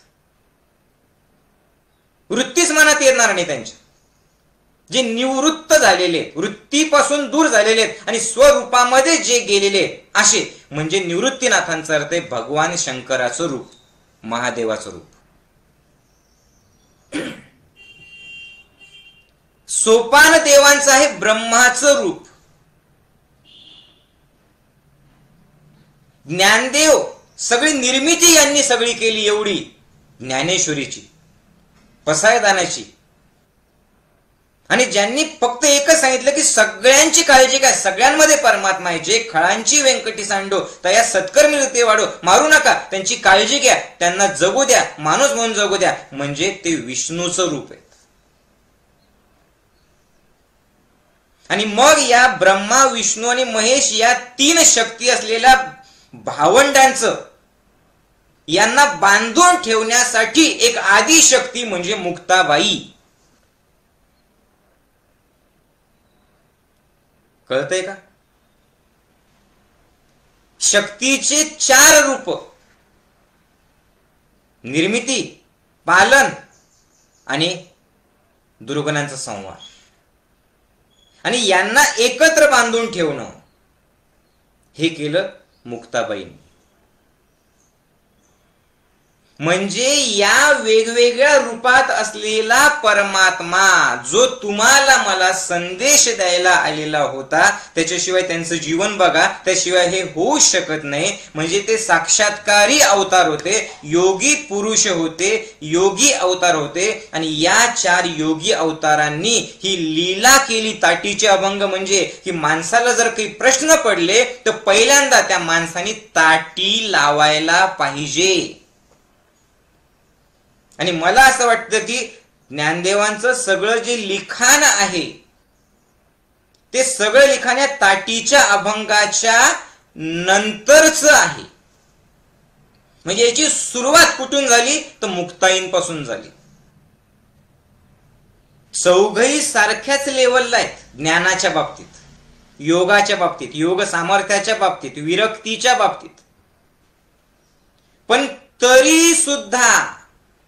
वृत्तीच मनात येणार नाही त्यांच्या. जे निवृत्त झालेले, वृत्तीपासून दूर झालेले आणि स्वरूपामध्ये जे गेलेले, असे म्हणजे निवृत्तीनाथांचा अर्थ आहे भगवान शंकराचं रूप, महादेवाचं रूप. सोपान देवांचं आहे ब्रह्माचं रूप. ज्ञानदेव सगळी निर्मिती यांनी सगळी केली एवढी ज्ञानेश्वरीची, पसायदानाची. आणि ज्यांनी फक्त एकच सांगितलं की सगळ्यांची काळजी घ्या, सगळ्यांमध्ये परमात्मा आहे. जे खळांची व्यंकटी सांडो तया सत्कर्मी ते वाढो, मारू नका, त्यांची काळजी घ्या, त्यांना जगू द्या, माणूस म्हणून जगू द्या, म्हणजे ते विष्णूचं रूप आहे. आणि मग या ब्रह्मा, विष्णू आणि महेश या तीन शक्ती असलेल्या भावंडांचं यांना बांधून ठेवण्यासाठी एक आदिशक्ती म्हणजे मुक्ताबाई. कळतंय का? शक्तीचे 4 रूप, निर्मिती, पालन आणि दुर्गुणांचा संहार. आणि यांना एकत्र बांधून ठेवणं हे केलं मुक्ताबाईंनी. म्हणजे या वेगवेगळ्या रूपात असलेला परमात्मा जो तुम्हाला मला संदेश द्यायला आलेला होता, त्याच्याशिवाय त्यांचं जीवन बघा, त्याशिवाय हे होऊ शकत नाही. म्हणजे ते साक्षात्कारी अवतार होते, योगी पुरुष होते, योगी अवतार होते. आणि या 4 योगी अवतारांनी ही लीला केली. ताटीचे अभंग म्हणजे की माणसाला जर काही प्रश्न पडले तर पहिल्यांदा त्या माणसाने ताटी लावायला पाहिजे. आणि मला असं वाटतं की ज्ञानदेवांचं सगळं जे लिखाण आहे ते सगळं लिखाण या ताटीच्या अभंगाच्या नंतरच आहे. म्हणजे याची सुरुवात कुठून झाली तर मुक्ताईंपासून झाली. चौघही सारख्याच लेवलला आहेत, ज्ञानाच्या बाबतीत, योगाच्या बाबतीत, योग सामर्थ्याच्या बाबतीत, विरक्तीच्या बाबतीत. पण तरी सुद्धा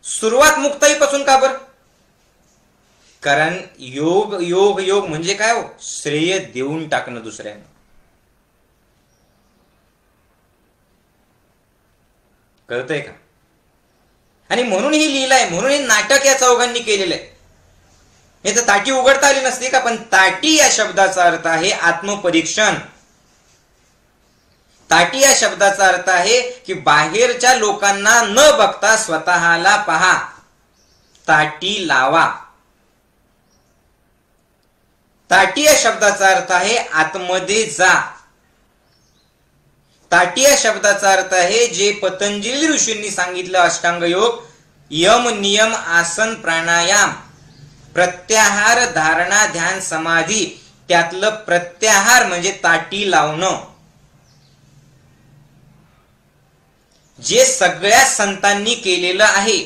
सुरुवात मुक्ताईपासून का बरं? कारण योग योग योग म्हणजे काय हो? श्रेय देऊन टाकणं दुसऱ्यांना. कळतंय का? आणि म्हणून ही लीला आहे, म्हणून हे नाटक या चौघांनी केलेलं आहे. हे तर ताटी उघडता आली नसते का? पण ताटी या शब्दाचा अर्थ आहे आत्मपरीक्षण. ताटी या शब्दाचा अर्थ आहे की बाहेरच्या लोकांना न बघता स्वतःला पहा, ताटी लावा. ताटी या शब्दाचा अर्थ आहे आतमध्ये जा. ताटी या शब्दाचा अर्थ आहे जे पतंजली ऋषींनी सांगितलं अष्टांग योग, यम नियम आसन प्राणायाम, प्रत्याहार धारणा ध्यान समाधी. त्यातलं प्रत्याहार म्हणजे ताटी लावणं, जे सगळ्या संतांनी केलेलं आहे.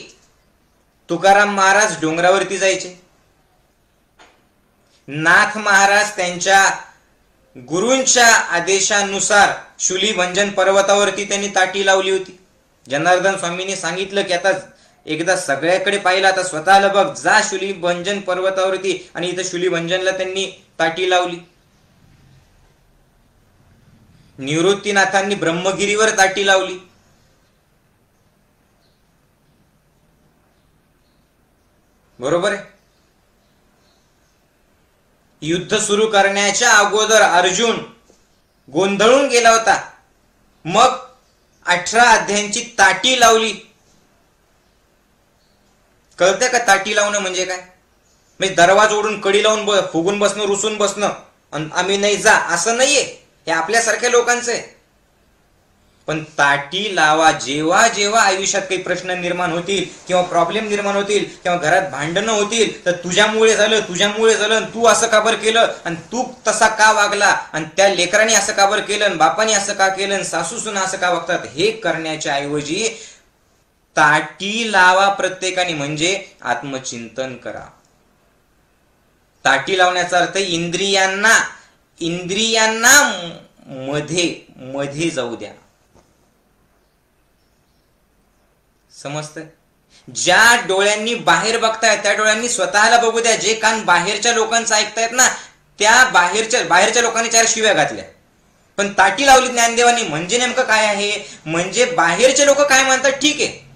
तुकाराम महाराज डोंगरावरती जायचे, नाथ महाराज त्यांच्या गुरूंच्या आदेशानुसार शूलीभंजन पर्वतावरती त्यांनी ताटी लावली होती. जनार्दन स्वामींनी सांगितलं की आता एकदा सगळ्याकडे पाहिलं, आता स्वतःला बघ, जा शूलीभंजन पर्वतावरती. आणि इथं शूलीभंजनला त्यांनी ताटी लावली. निवृत्तीनाथांनी ब्रह्मगिरीवर ताटी लावली. बरोबर आहे. युद्ध सुरू करण्याच्या अगोदर अर्जुन गोंधळून गेला होता, मग 18 अध्यायांची ताटी लावली. कळतंय का ताटी लावणं म्हणजे काय? म्हणजे दरवाजा ओढून कडी लावून फुगून बसणं, रुसून बसणं, आम्ही नाही जा असं नाहीये. हे आपल्यासारख्या लोकांचं आहे. पण ताटी लावा. जेव्हा जेव्हा आयुष्यात काही प्रश्न निर्माण होतील किंवा प्रॉब्लेम निर्माण होतील किंवा घरात भांडणं होतील तर तुझ्यामुळे झालं, तुझ्यामुळे झालं, तू असं का बरं केलं, आणि तू तसा का वागला, आणि त्या लेकरांनी असं का बरं केलं, बापाने असं का केलं, सासू सुना असं का वागतात, हे करण्याच्या ऐवजी ताटी लावा प्रत्येकाने. म्हणजे आत्मचिंतन करा. ताटी लावण्याचा अर्थ इंद्रियांना मध्ये जाऊ द्या. समजतंय? ज्या डोळ्यांनी बाहेर बघतायत त्या डोळ्यांनी स्वतःला बघू द्या. जे कान बाहेरच्या लोकांचं ऐकतायत ना, त्या बाहेरच्या लोकांनी 4 शिव्या घातल्या. पण ताटी लावली ज्ञानदेवांनी. म्हणजे नेमकं काय आहे? म्हणजे बाहेरचे लोक काय म्हणतात ठीक आहे,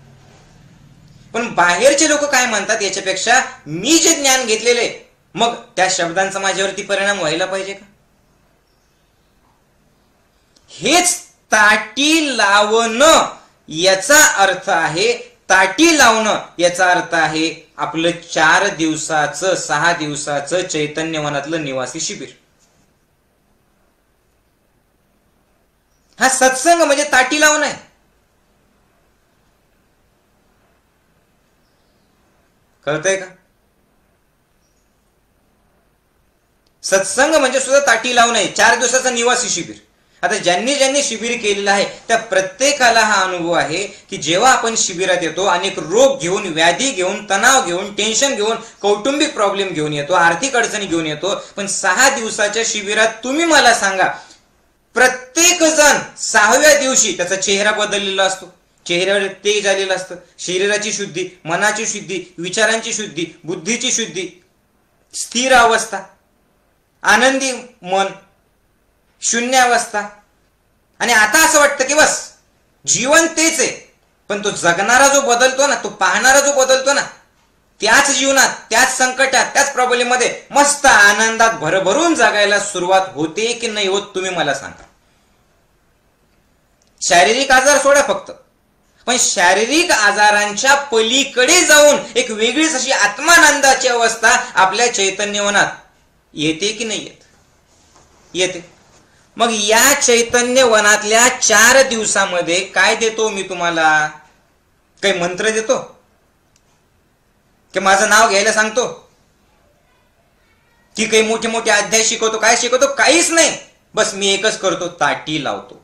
पण बाहेरचे लोक काय म्हणतात याच्यापेक्षा मी जे ज्ञान घेतलेले, मग त्या शब्दांचा माझ्यावरती परिणाम व्हायला पाहिजे का? हेच ताटी लावणं याचा अर्थ आहे, ताटी लावणं याचा अर्थ आहे आपलं 4 दिवसाचं 6 दिवसाचं चैतन्यवनातलं निवासी शिबिर. हा सत्संग म्हणजे ताटी लावणं आहे. कळतंय का? सत्संग म्हणजे सुद्धा ताटी लावणं आहे, 4 दिवसाचं निवासी शिबिर. आता ज्यांनी ज्यांनी शिबिर केलेलं आहे त्या प्रत्येकाला हा अनुभव आहे की जेव्हा आपण शिबिरात येतो, अनेक रोग घेऊन, व्याधी घेऊन, तणाव घेऊन, टेन्शन घेऊन, कौटुंबिक प्रॉब्लेम घेऊन येतो, आर्थिक अडचणी घेऊन येतो, पण 6 दिवसाच्या शिबिरात तुम्ही मला सांगा, प्रत्येक जण 6व्या दिवशी त्याचा चेहरा बदललेला असतो, चेहऱ्यावर तेज आलेलं असतं, शरीराची शुद्धी, मनाची शुद्धी, विचारांची शुद्धी, बुद्धीची शुद्धी, स्थिर अवस्था, आनंदी मन, शून्य अवस्था. आणि आता असं वाटतं की बस जीवन तेच आहे, पण तो जगणारा जो बदलतो ना, तो पाहणारा जो बदलतो ना, त्याच जीवनात, त्याच संकटात, त्याच प्रॉब्लेम मध्ये मस्त आनंदात भरभरून जगायला सुरुवात होते की नाही होत, तुम्ही मला सांगा. शारीरिक आजार सोडा फक्त, पण शारीरिक आजारांच्या पलीकडे जाऊन एक वेगळीच अशी आत्मानंदाची अवस्था आपल्या चैतन्यवनात येते की नाही येत? येते. मग या चैतन्यवनातल्या 4 दिवसामध्ये काय देतो मी तुम्हाला? काही मंत्र देतो की माझं नाव घ्यायला सांगतो की काही मोठे मोठे अध्याय शिकवतो? काय शिकवतो? काहीच नाही. बस मी एकच करतो, ताटी लावतो.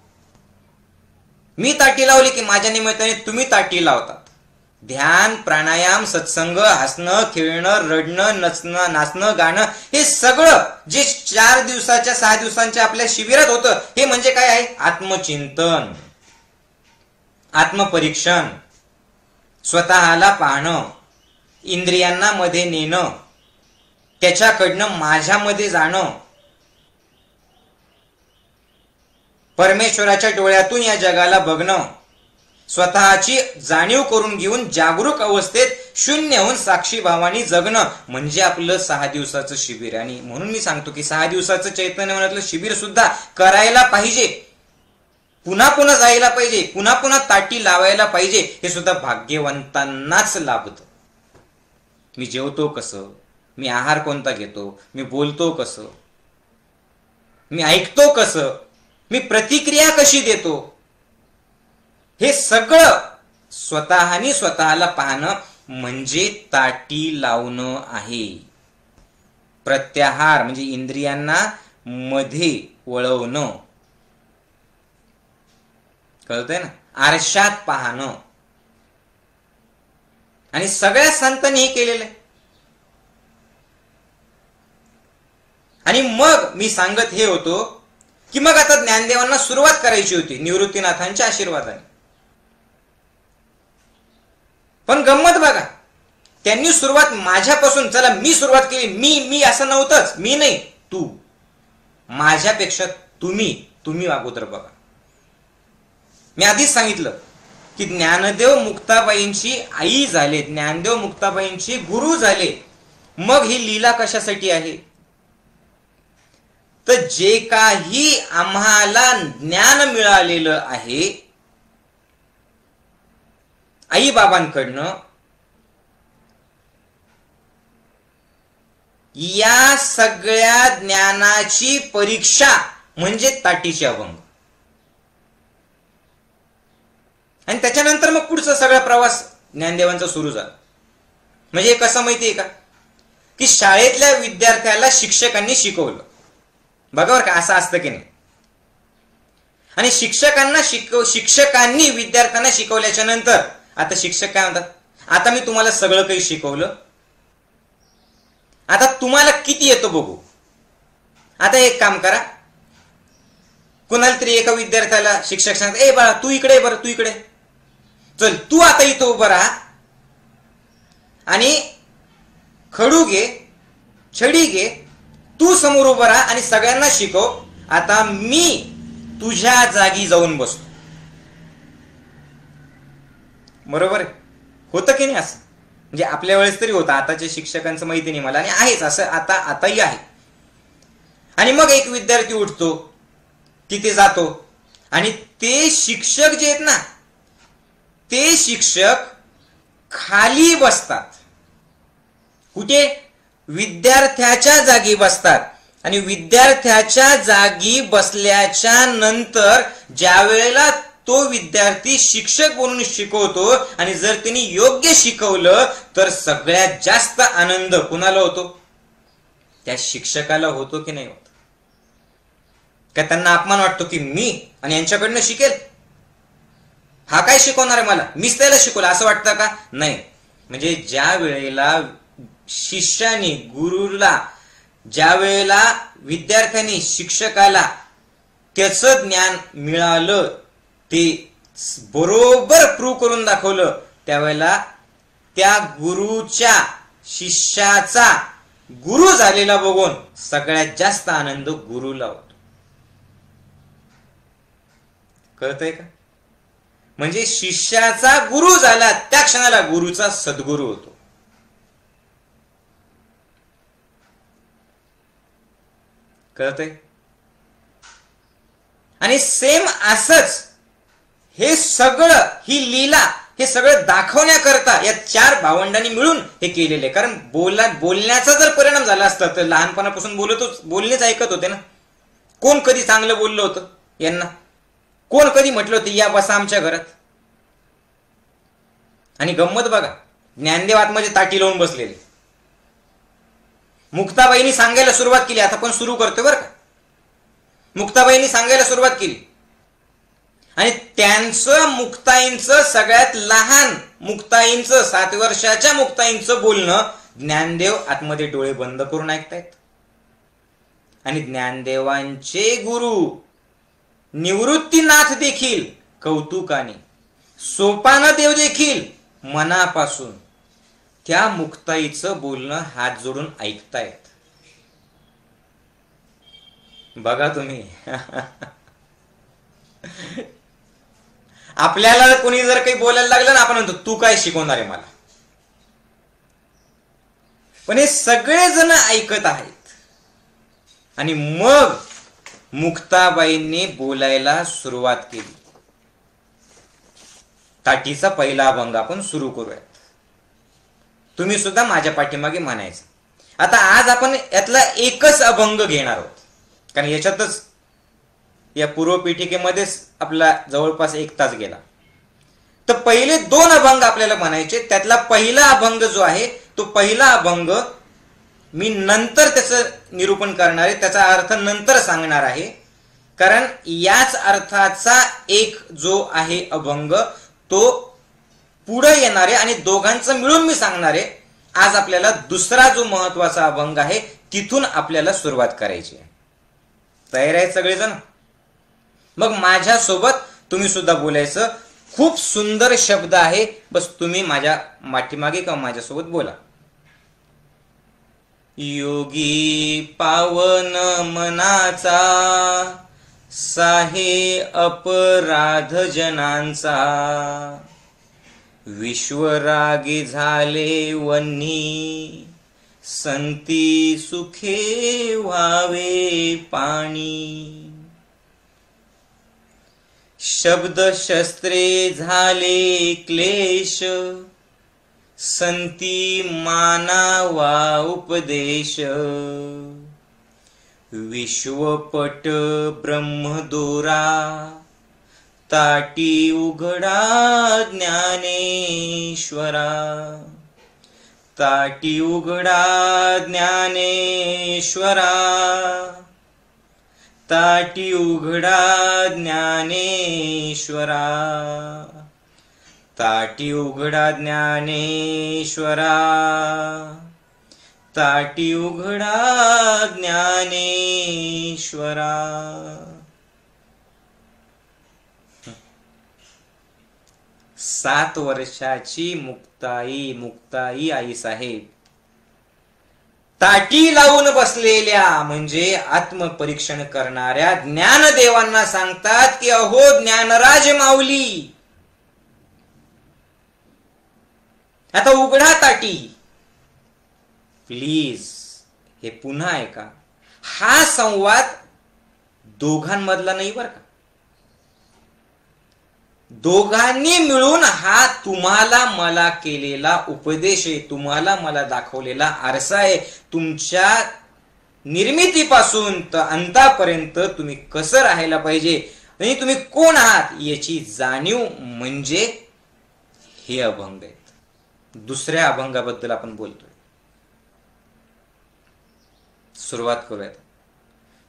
मी ताटी लावली की माझ्या निमित्ताने तुम्ही ताटी लावतात. ध्यान, प्राणायाम, सत्संग, हसणं, खेळणं, रडणं, नचणं, नाचणं, गाणं, हे सगळं जे 4 दिवसाच्या 6 दिवसांच्या आपल्या शिबिरात होतं, हे म्हणजे काय आहे? आत्मचिंतन, आत्मपरीक्षण, स्वतःला पाहणं, इंद्रियांना मध्ये नेणं, त्याच्याकडनं माझ्यामध्ये जाणं, परमेश्वराच्या डोळ्यातून या जगाला बघणं, स्वतःची जाणीव करून घेऊन जागरूक अवस्थेत शून्य होऊन साक्षी भावानी जगणं, म्हणजे आपलं 6 दिवसाचं शिबिर. आणि म्हणून मी सांगतो की 6 दिवसाचं चैतन्यवनातलं शिबिर सुद्धा करायला पाहिजे, पुन्हा पुन्हा जायला पाहिजे, पुन्हा पुन्हा ताटी लावायला पाहिजे. हे सुद्धा भाग्यवंतांनाच लाभतं. मी जेवतो कसं, मी आहार कोणता घेतो, मी बोलतो कसं, मी ऐकतो कसं, मी प्रतिक्रिया कशी देतो, हे सगळं स्वतःनी स्वतःला पाहणं म्हणजे ताटी लावणं आहे. प्रत्याहार म्हणजे इंद्रियांना मध्ये वळवणं. कळतंय ना? आरशात पाहणं. आणि सगळ्या संतांनी हे केलेलं आहे. आणि मग मी सांगत हे होतो की मग आता ज्ञानदेवांना सुरुवात करायची होती निवृत्तीनाथांच्या आशीर्वादाने. पण गंमत बघा, त्यांनी सुरुवात माझ्यापासून, चला मी सुरुवात केली, मी असं नव्हतंच, मी नाही, तू, माझ्यापेक्षा तुम्ही अगोदर बघा. मी आधीच सांगितलं की ज्ञानदेव मुक्ताबाईंची आई झाले, ज्ञानदेव मुक्ताबाईंची गुरु झाले. मग ही लीला कशासाठी आहे? तर जे काही आम्हाला ज्ञान मिळालेलं आहे आई बाबांकडनं, या सगळ्या ज्ञानाची परीक्षा म्हणजे ताटीचे अभंग. आणि त्याच्यानंतर मग पुढचा सगळा प्रवास ज्ञानदेवांचा सुरू झाला. म्हणजे कसं माहितीये का, की शाळेतल्या विद्यार्थ्याला शिक्षकांनी शिकवलं. बघा बरं का, असं असतं की नाही. आणि शिक्षकांनी विद्यार्थ्यांना शिकवल्याच्या नंतर आता शिक्षक काय म्हणतात, आता मी तुम्हाला सगळं काही शिकवलं, आता तुम्हाला किती येतं बघू. आता एक काम करा, कुणाला तरी एका विद्यार्थ्याला शिक्षक सांगतात, ए बाळा तू इकडे, बरं तू इकडे चल, तू आता इथं उभं राहा आणि खडू घे, छडी घे, तू समोर उभं राहा आणि सगळ्यांना शिकव. आता मी तुझ्या जागी जाऊन बसतो. बरोबर होतं की नाही? असं म्हणजे आपल्या वेळेस तरी होतं, आताच्या शिक्षकांचं माहिती नाही मला, आणि आहेच असं आताही आहे. आणि मग एक विद्यार्थी उठतो, तिथे जातो आणि ते शिक्षक जे आहेत ना, ते शिक्षक खाली बसतात. कुठे? विद्यार्थ्याच्या जागी बसतात. आणि विद्यार्थ्याच्या जागी बसल्याच्या नंतर ज्या वेळेला तो विद्यार्थी शिक्षक म्हणून शिकवतो आणि जर त्यांनी योग्य शिकवलं तर सगळ्यात जास्त आनंद कुणाला होतो? त्या शिक्षकाला होतो की नाही होत? का त्यांना अपमान वाटतो की मी आणि यांच्याकडनं शिकेल, हा काय शिकवणार आहे मला, मीच त्याला शिकवलं, असं वाटतं का? नाही. म्हणजे ज्या वेळेला शिष्याने गुरुला, ज्या वेळेला विद्यार्थ्यांनी शिक्षकाला त्याचं ज्ञान मिळालं, ते बरोबर प्रूव्ह करून दाखवलं, त्यावेळेला त्या गुरुच्या शिष्याचा गुरु झालेला बघून सगळ्यात जास्त आनंद गुरुला होतो. कळतंय का? म्हणजे शिष्याचा गुरु झाला त्या क्षणाला गुरुचा सद्गुरु होतो. कळतंय? आणि सेम असंच हे सगळं, ही लीला, हे सगळं दाखवण्याकरता या चार भावंडांनी मिळून हे केलेले. कारण बोलण्याचा जर परिणाम झाला असता तर लहानपणापासून बोलणेच ऐकत होते ना. कोण कधी चांगलं बोललं होतं यांना? कोण कधी म्हटलं होतं या बसा आमच्या घरात? आणि गंमत बघा, ज्ञानदेव आतमध्ये ताटी लावून बसलेले. मुक्ताबाईंनी सांगायला सुरुवात केली. आता पण सुरू करतोय बरं का. मुक्ताबाईंनी सांगायला सुरुवात केली आणि त्यांचं, मुक्ताईंचं, सगळ्यात लहान मुक्ताईंचं, 7 वर्षाच्या मुक्ताईंचं बोलणं ज्ञानदेव आतमध्ये डोळे बंद करून ऐकतायत. आणि ज्ञानदेवांचे गुरु निवृत्तीनाथ देखील कौतुकाने, सोपानदेव देखील मनापासून त्या मुक्ताईचं बोलणं हात जोडून ऐकतायत. बघा तुम्ही. आपल्याला कोणी जर काही बोलायला लागलं ना, आपण म्हणतो तू काय शिकवणार आहे मला. पण हे सगळेजण ऐकत आहेत. आणि मग मुक्ताबाईंनी बोलायला सुरुवात केली. ताटीचा पहिला अभंग आपण सुरू करूयात. तुम्ही सुद्धा माझ्या पाठीमागे म्हणायचं. आता आज आपण यातला एकच अभंग घेणार आहोत, कारण याच्यातच, या पूर्वपीठिकेमध्येच आपला जवळपास 1 तास गेला. तर पहिले 2 अभंग आपल्याला म्हणायचे. त्यातला पहिला अभंग जो आहे, तो पहिला अभंग मी नंतर त्याचं निरूपण करणार आहे, त्याचा अर्थ नंतर सांगणार आहे. कारण याच अर्थाचा एक जो आहे अभंग तो पुढे येणार आहे आणि दोघांचं मिळून मी सांगणार आहे. आज आपल्याला दुसरा जो महत्वाचा अभंग आहे तिथून आपल्याला सुरुवात करायची आहे. तयार आहे सगळेजण? मग माझ्यासोबत तुम्ही सुद्धा बोलायचं. खूप सुंदर शब्द आहे, बस तुम्ही माझ्या पाठीमागे किंवा माझ्यासोबत बोला. योगी पावन मनाचा, साहे अपराध जनांचा, विश्वरागी झाले वन्नी, संती सुखे व्हावे पाणी. शब्द शस्त्रे झाले क्लेश, संती मानावा उपदेश. विश्वपट ब्रह्मदोरा, ताटी उघडा ज्ञानेश्वरा. ताटी उघडा ज्ञानेश्वरा, ताटी उघडा ज्ञानेश्वरा. ताटी उघडा ज्ञानेश्वरा, ताटी उघडा ज्ञानेश्वरा. 7 वर्षाची मुक्ताई आई साहेब ताटी लावून बसलेल्या, म्हणजे आत्मपरीक्षण करणाऱ्या ज्ञानदेवांना सांगतात की अहो ज्ञानराज माऊली, आता उघडा ताटी प्लीज. हे पुन्हा ऐका. हा संवाद दोघांमधला नाही बरं का, दोघांनी मिळून हा तुम्हाला मला केलेला उपदेश आहे, तुम्हाला मला दाखवलेला आरसा आहे. तुमच्या निर्मितीपासून तर अंतापर्यंत तुम्ही कसं राहायला पाहिजे आणि तुम्ही कोण आहात याची जाणीव म्हणजे हे अभंग आहेत. दुसऱ्या अभंगाबद्दल आपण बोलतोय. सुरुवात करूयात.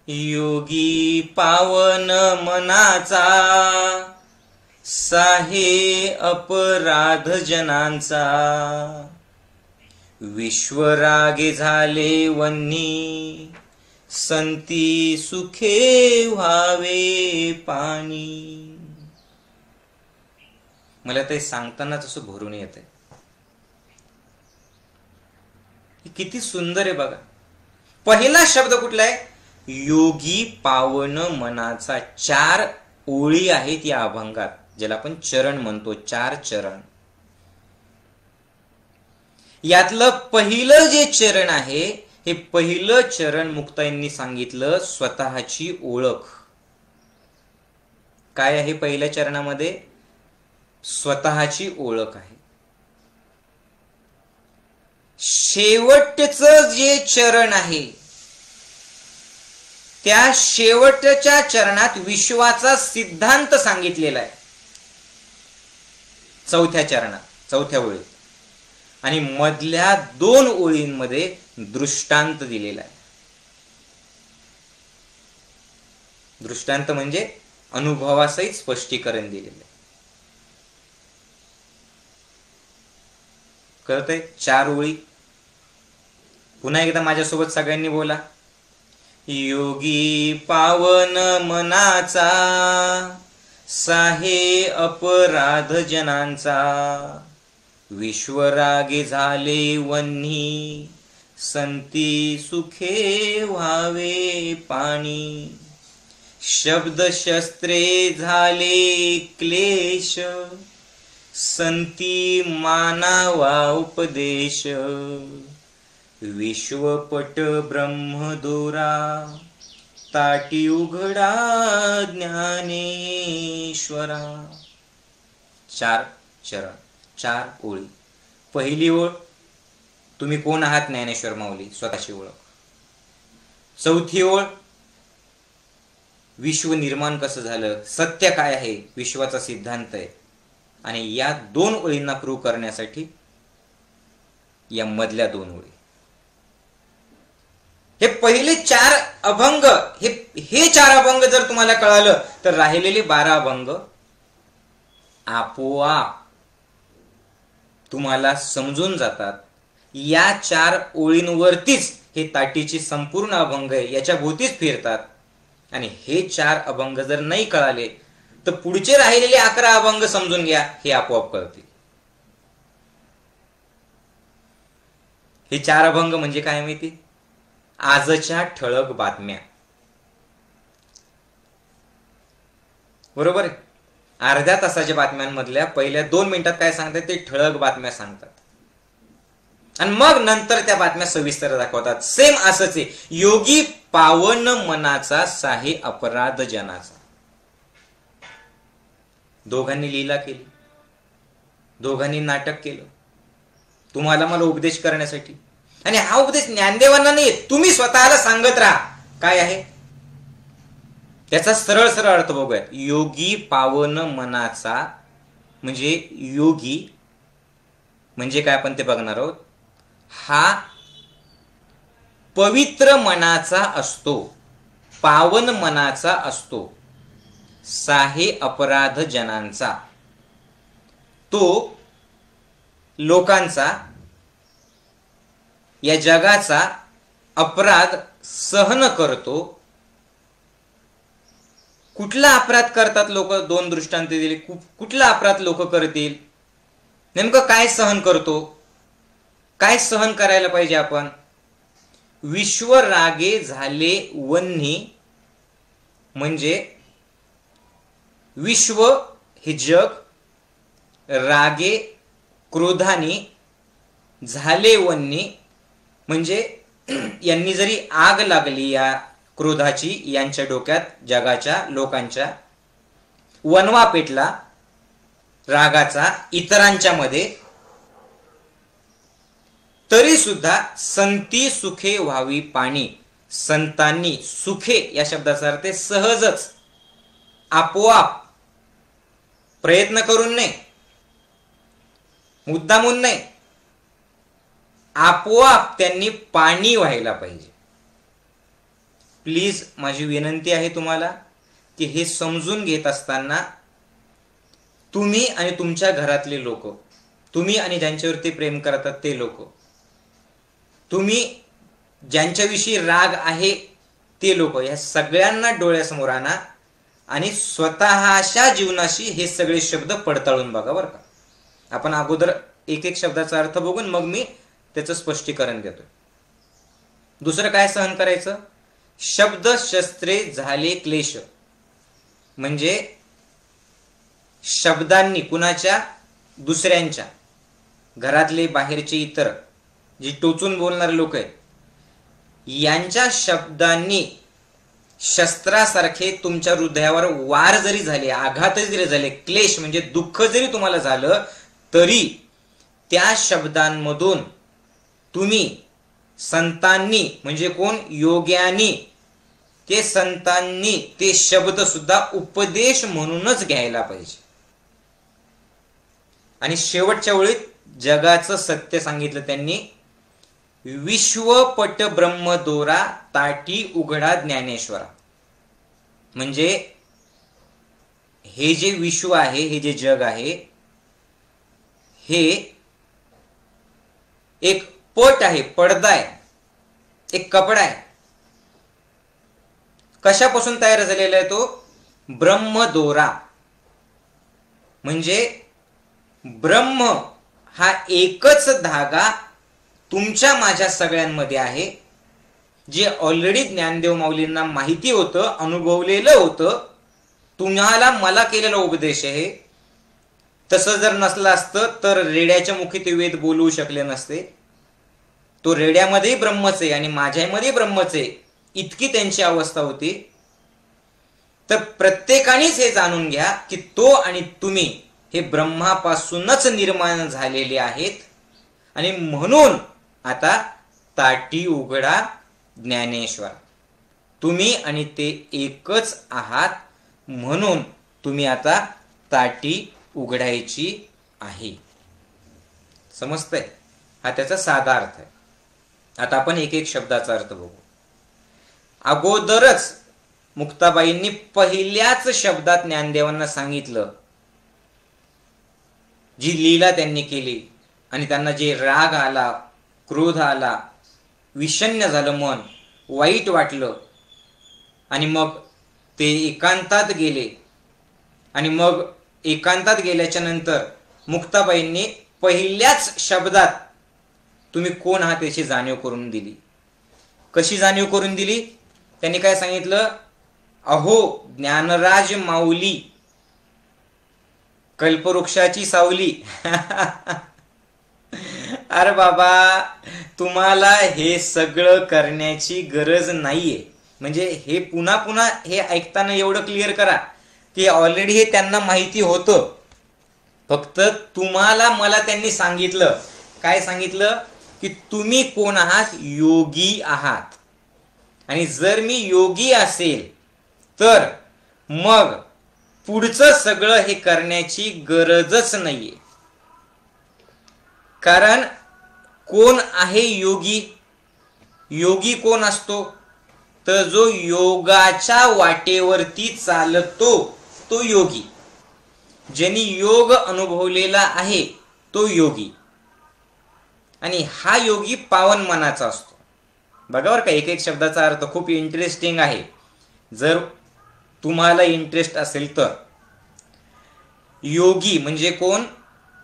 योगी पावन मनाचा साहे अपराध जनांचा, विश्वरागे झाले वन्नी संती सुखे व्हावे पाणी. मला ते सांगतानाच असं भरून येतंय. किती सुंदर आहे बघा. पहिला शब्द कुठला आहे? योगी पावन मनाचा. 4 ओळी आहेत या अभंगात, ज्याला आपण चरण म्हणतो. 4 चरण. यातलं पहिलं जे चरण आहे, हे पहिलं चरण मुक्ताईंनी सांगितलं स्वतःची ओळख. काय आहे पहिल्या चरणामध्ये? स्वतःची ओळख आहे. शेवटचं जे चरण आहे, त्या शेवटच्या चरणात विश्वाचा सिद्धांत सांगितलेला आहे. चौथ्या चरणात, चौथ्या ओळीत. आणि मधल्या 2 ओळींमध्ये दृष्टांत दिलेला आहे. दृष्टांत म्हणजे अनुभवासहित स्पष्टीकरण दिलेलं आहे. कळतंय? 4 ओळी. पुन्हा एकदा माझ्यासोबत सगळ्यांनी बोला. योगी पावन मनाचा साहे अपराध जनांचा, विश्वरागे झाले वन्ही संती सुखे व्हावे पाणी. शब्द शस्त्रे झाले क्लेश संती मानावा उपदेश, विश्वपट ब्रह्मदोरा ताटी उघडा ज्ञानेश्वरा. 4 चरण, 4 ओळी. पहिली ओळ, तुम्ही कोण आहात ज्ञानेश्वर माऊली, स्वतःची ओळख. चौथी ओळ, विश्व निर्माण कसं झालं, सत्य काय आहे, विश्वाचा सिद्धांत आहे. आणि या 2 ओळींना प्रूव्ह करण्यासाठी या मधल्या 2 ओळी. हे पहिले 4 अभंग, हे 4 अभंग जर तुम्हाला कळालं तर राहिलेले 12 अभंग आपोआप तुम्हाला समजून जातात. या 4 ओळींवरतीच हे ताटीची संपूर्ण अभंग आहे, याच्या भोवतीच फिरतात. आणि हे 4 अभंग जर नाही कळाले तर पुढचे राहिलेले 11 अभंग समजून घ्या, हे आपोआप कळतील. हे 4 अभंग म्हणजे काय माहिती? आजच्या ठळक बातम्या. बरोबर आहे? अर्ध्या तासाच्या बातम्यांमधल्या पहिल्या 2 मिनिटात काय सांगतात ते ठळक बातम्या सांगतात, आणि मग नंतर त्या बातम्या सविस्तर दाखवतात. सेम असंच आहे. योगी पावन मनाचा साहे अपराध जनाचा. दोघांनी लीला केली, दोघांनी नाटक केलं तुम्हाला मला उपदेश करण्यासाठी. आणि हा उपदेश ज्ञानदेवांना नाही, तुम्ही स्वतःला सांगत राहा. काय आहे त्याचा सरळ सरळ अर्थ बघूयात. योगी पावन मनाचा म्हणजे योगी म्हणजे काय आपण ते बघणार आहोत. हा पवित्र मनाचा असतो, पावन मनाचा असतो. साहे अपराध जनांचा, तो लोकांचा, या जगाचा अपराध सहन करतो. कुठला अपराध करतात लोक? 2 दृष्टांत दिले. कुठला अपराध लोक करतील? नेमकं काय सहन करतो? काय सहन करायला पाहिजे आपण? विश्वरागे झाले वन्ही म्हणजे विश्व हे जग, रागे क्रोधाने झाले वन्ही म्हणजे यांनी जरी आग लागली या क्रोधाची यांच्या डोक्यात, जगाच्या लोकांच्या, वनवा पेटला, रागाचा इतरांच्या मध्ये, तरी सुद्धा संती सुखे व्हावी पाणी. संतांनी, सुखे या शब्दाचा अर्थ सहजच, आपोआप, प्रयत्न करून नाही, मुद्दामून नाही, आपोआप त्यांनी पाणी व्हायला पाहिजे. प्लीज माझी विनंती आहे तुम्हाला की हे समजून घेत असताना तुम्ही आणि तुमच्या घरातले लोक, तुम्ही आणि ज्यांच्यावरती प्रेम करतात ते लोक, तुम्ही ज्यांच्याविषयी राग आहे ते लोक, या सगळ्यांना डोळ्यासमोर आणा आणि स्वतःच्या जीवनाशी हे सगळे शब्द पडताळून बघा बरं का. आपण अगोदर एक एक शब्दाचा अर्थ बघून मग मी त्याचं स्पष्टीकरण देतोय. दुसरं काय सहन करायचं? शब्द शस्त्रे झाले क्लेश. म्हणजे शब्दांनी, कुणाच्या? दुसऱ्यांच्या, घरातले, बाहेरचे, इतर जी टोचून बोलणारे लोक आहेत, यांच्या शब्दांनी शस्त्रासारखे तुमच्या हृदयावर वार जरी झाले, आघात जरी झाले, क्लेश म्हणजे दुःख जरी तुम्हाला झालं, तरी त्या शब्दांमधून तुम्ही संतांनी, म्हणजे कोण? योग्यांनी, ते संतांनी ते शब्द सुद्धा उपदेश म्हणूनच घ्यायला पाहिजे. आणि शेवटच्या वेळीत जगाचं सत्य सांगितलं त्यांनी, विश्वपट ब्रह्मदोरा ताटी उघडा ज्ञानेश्वरा. म्हणजे हे जे विश्व आहे, हे जे जग आहे, हे एक पट आहे, पडदा आहे, एक कपडा आहे. कशापासून तयार झालेला आहे तो? ब्रह्मदोरा. म्हणजे ब्रह्म हा एकच धागा तुमच्या माझ्या सगळ्यांमध्ये आहे, जे ऑलरेडी ज्ञानदेव माऊलींना माहिती होतं, अनुभवलेलं होतं. तुम्हाला मला केलेला उपदेश आहे. तसं जर नसलं असतं तर रेड्याच्या मुखी ते वेद बोलवू शकले नसते. तो रेड्यामध्येही ब्रह्मच आहे आणि माझ्यामध्ये ब्रह्मच आहे, इतकी त्यांची अवस्था होती. तर प्रत्येकानेच हे जाणून घ्या की तो आणि तुम्ही हे ब्रह्मापासूनच निर्माण झालेले आहेत. आणि म्हणून आता ताटी उघडा ज्ञानेश्वर. तुम्ही आणि ते एकच आहात, म्हणून तुम्ही आता ताटी उघडायची आहे. समजतंय? हा त्याचा साधा अर्थ आहे. आता आपण एक एक शब्दाचा अर्थ बघू. अगोदरच मुक्ताबाईंनी पहिल्याच शब्दात ज्ञानदेवांना सांगितलं, जी लीला त्यांनी केली आणि त्यांना जे राग आला, क्रोध आला, विषण्ण झालं मन, वाईट वाटलं, आणि मग ते एकांतात गेले. आणि मग एकांतात गेल्याच्या नंतर मुक्ताबाईंनी पहिल्याच शब्दात तुम्ही कोण आहात याची जाणीव करून दिली. कशी जाणीव करून दिली? त्यांनी काय सांगितलं? अहो ज्ञानराज माऊली, कल्पवृक्षाची सावली. अरे बाबा, तुम्हाला हे सगळं करण्याची गरज नाहीये. म्हणजे हे पुन्हा पुन्हा हे ऐकताना एवढं क्लिअर करा की ऑलरेडी हे त्यांना माहिती होतं. फक्त तुम्हाला मला त्यांनी सांगितलं. काय सांगितलं? की तुम्ही कोण आहात? योगी आहात. आणि जर मी योगी असेल तर मग पुढचं सगळं हे करण्याची गरजच नाहीये. कारण कोण आहे योगी? योगी कोण असतो? तर जो योगाच्या वाटेवरती चालतो तो योगी. ज्यांनी योग अनुभवलेला आहे तो योगी. आणि हा योगी पावन मनाचा असतो. बघा बरं का, एक एक शब्दाचा अर्थ खूप इंटरेस्टिंग आहे. जर तुम्हाला इंटरेस्ट असेल तर. योगी म्हणजे कोण?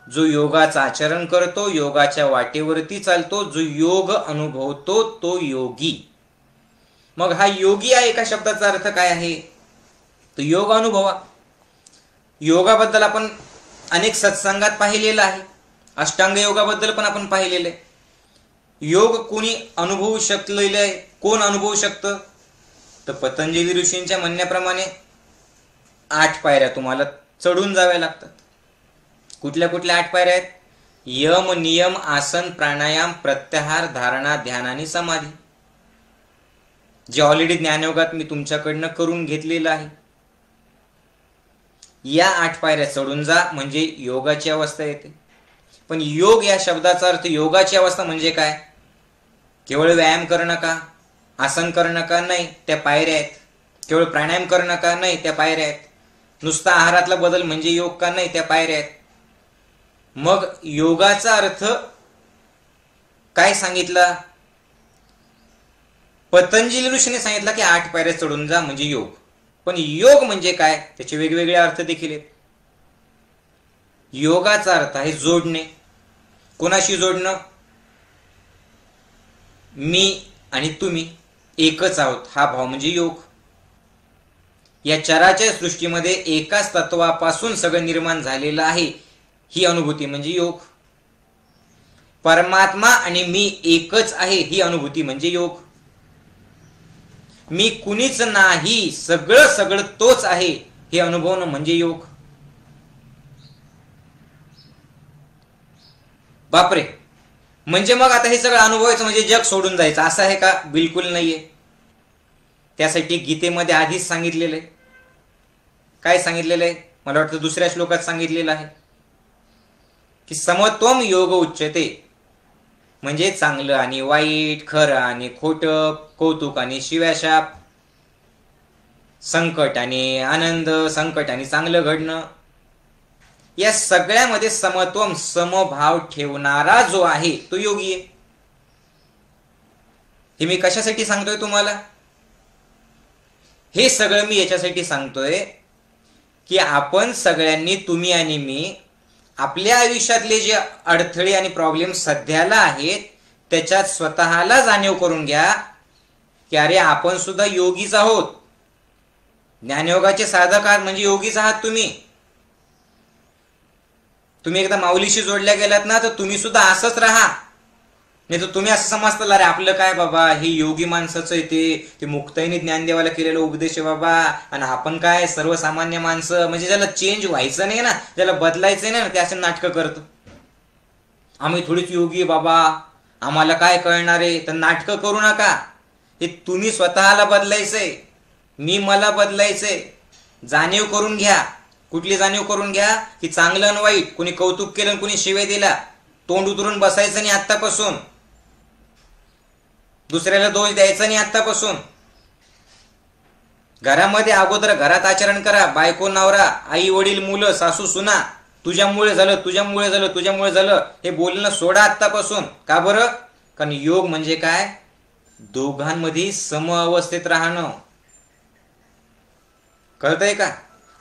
जो योगाचं आचरण करतो, योगाच्या वाटेवरती चालतो, जो योग अनुभवतो तो योगी. मग हा योगी या एका शब्दाचा अर्थ काय आहे? तो योग अनुभवा. योगाबद्दल आपण अनेक सत्संगात पाहिलेलं आहे. अष्टांग योगाबद्दल पण आपण पाहिलेलं आहे. योग कोणी अनुभवू शकलेलं आहे? कोण अनुभवू शकतं? तर पतंजली ऋषींच्या म्हणण्याप्रमाणे 8 पायऱ्या तुम्हाला चढून जाव्या लागतात. कुठल्या कुठल्या 8 पायऱ्या आहेत? यम, नियम, आसन, प्राणायाम, प्रत्याहार, धारणा, ध्यान आणि समाधी, जे ऑलरेडी ज्ञानयोगात मी तुमच्याकडनं करून घेतलेलं आहे. या 8 पायऱ्या चढून जा म्हणजे योगाची अवस्था येते. पण योग या शब्दाचा अर्थ, योगाची अवस्था म्हणजे काय? केवळ व्यायाम करणं का? आसन करणं का? नाही, त्या पायऱ्या आहेत. केवळ प्राणायाम करणं का? नाही, त्या पायऱ्या आहेत. नुसता आहारातला बदल म्हणजे योग का? नाही, त्या पायऱ्या आहेत. मग योगाचा अर्थ काय सांगितला? पतंजली ऋषीने सांगितलं की 8 पायऱ्या चढून जा म्हणजे योग. पण योग म्हणजे काय? त्याचे वेगवेगळे अर्थ देखील आहेत. योगाचा अर्थ आहे जोडणे. कोणाशी जोडणं? मी आणि तुम्ही एकच आहोत हा भाव म्हणजे योग. या चराचर सृष्टीमध्ये एकाच तत्वापासून सगळं निर्माण झालेलं आहे ही अनुभूती म्हणजे योग. परमात्मा आणि मी एकच आहे ही अनुभूती म्हणजे योग. मी कुणीच नाही, सगळं सगळं तोच आहे हे अनुभवणं म्हणजे योग. बापरे, म्हणजे मग आता हे सगळं अनुभवायचं म्हणजे जग सोडून जायचं असं आहे का? बिलकुल नाहीये. त्यासाठी गीतेमध्ये आधीच सांगितलेलं आहे. काय सांगितलेलं आहे? मला वाटतं दुसऱ्या श्लोकात सांगितलेलं आहे की समत्वम योग उच्यते, म्हणजे चांगलं आणि वाईट, खरं आणि खोटं, कौतुक आणि शिव्याशाप, संकट आणि आनंद, संकट आणि चांगलं घडणं, या सगळ्यामध्ये समत्वम, समभाव ठेवणारा जो आहे तो योगी आहे. हे मी कशासाठी सांगतोय तुम्हाला? हे सगळं मी याच्यासाठी सांगतोय की आपण सगळ्यांनी, तुम्ही आणि मी, आपल्या आयुष्यातले जे अडथळे आणि प्रॉब्लेम सध्याला आहेत त्याच्यात स्वतःला जाणीव करून घ्या की अरे आपण सुद्धा योगीच आहोत. ज्ञानयोगाचे साधक आहात म्हणजे योगीच आहात तुम्ही. तुम्ही एकदा माऊलीशी जोडल्या गेलात ना तर तुम्ही सुद्धा असंच राहा. नाही तर तुम्ही असं समजताल अरे आपलं काय बाबा, हे योगी माणसाचं ते मुक्ताईने ज्ञानदेवाला केलेलं उपदेश आहे बाबा, आणि आपण काय सर्वसामान्य माणसं, म्हणजे ज्याला चेंज व्हायचं नाही ना, ज्याला बदलायचं नाही ना, ते असं नाटकं करतं. आम्ही थोडीच योगी बाबा, आम्हाला काय कळणार आहे. तर नाटकं करू नका. हे तुम्ही स्वतःला बदलायचंय, मी मला बदलायचंय. जाणीव करून घ्या. कुठली जाणीव करून घ्या? की चांगलं आणि वाईट, कुणी कौतुक केलं कुणी शिव्या दिला, तोंड उतरून बसायचं नाही आत्तापासून. दुसऱ्याला दोष द्यायचा नाही आत्तापासून. घरामध्ये अगोदर घरात आचरण करा. बायको नवरा, आई वडील, मुलं, सासू सुना, तुझ्यामुळे झालं, तुझ्यामुळे झालं, तुझ्यामुळे झालं, हे बोलणं सोडा आत्तापासून. का बरं? कारण योग म्हणजे काय? दोघांमध्ये सम अवस्थेत राहणं. कळतंय का?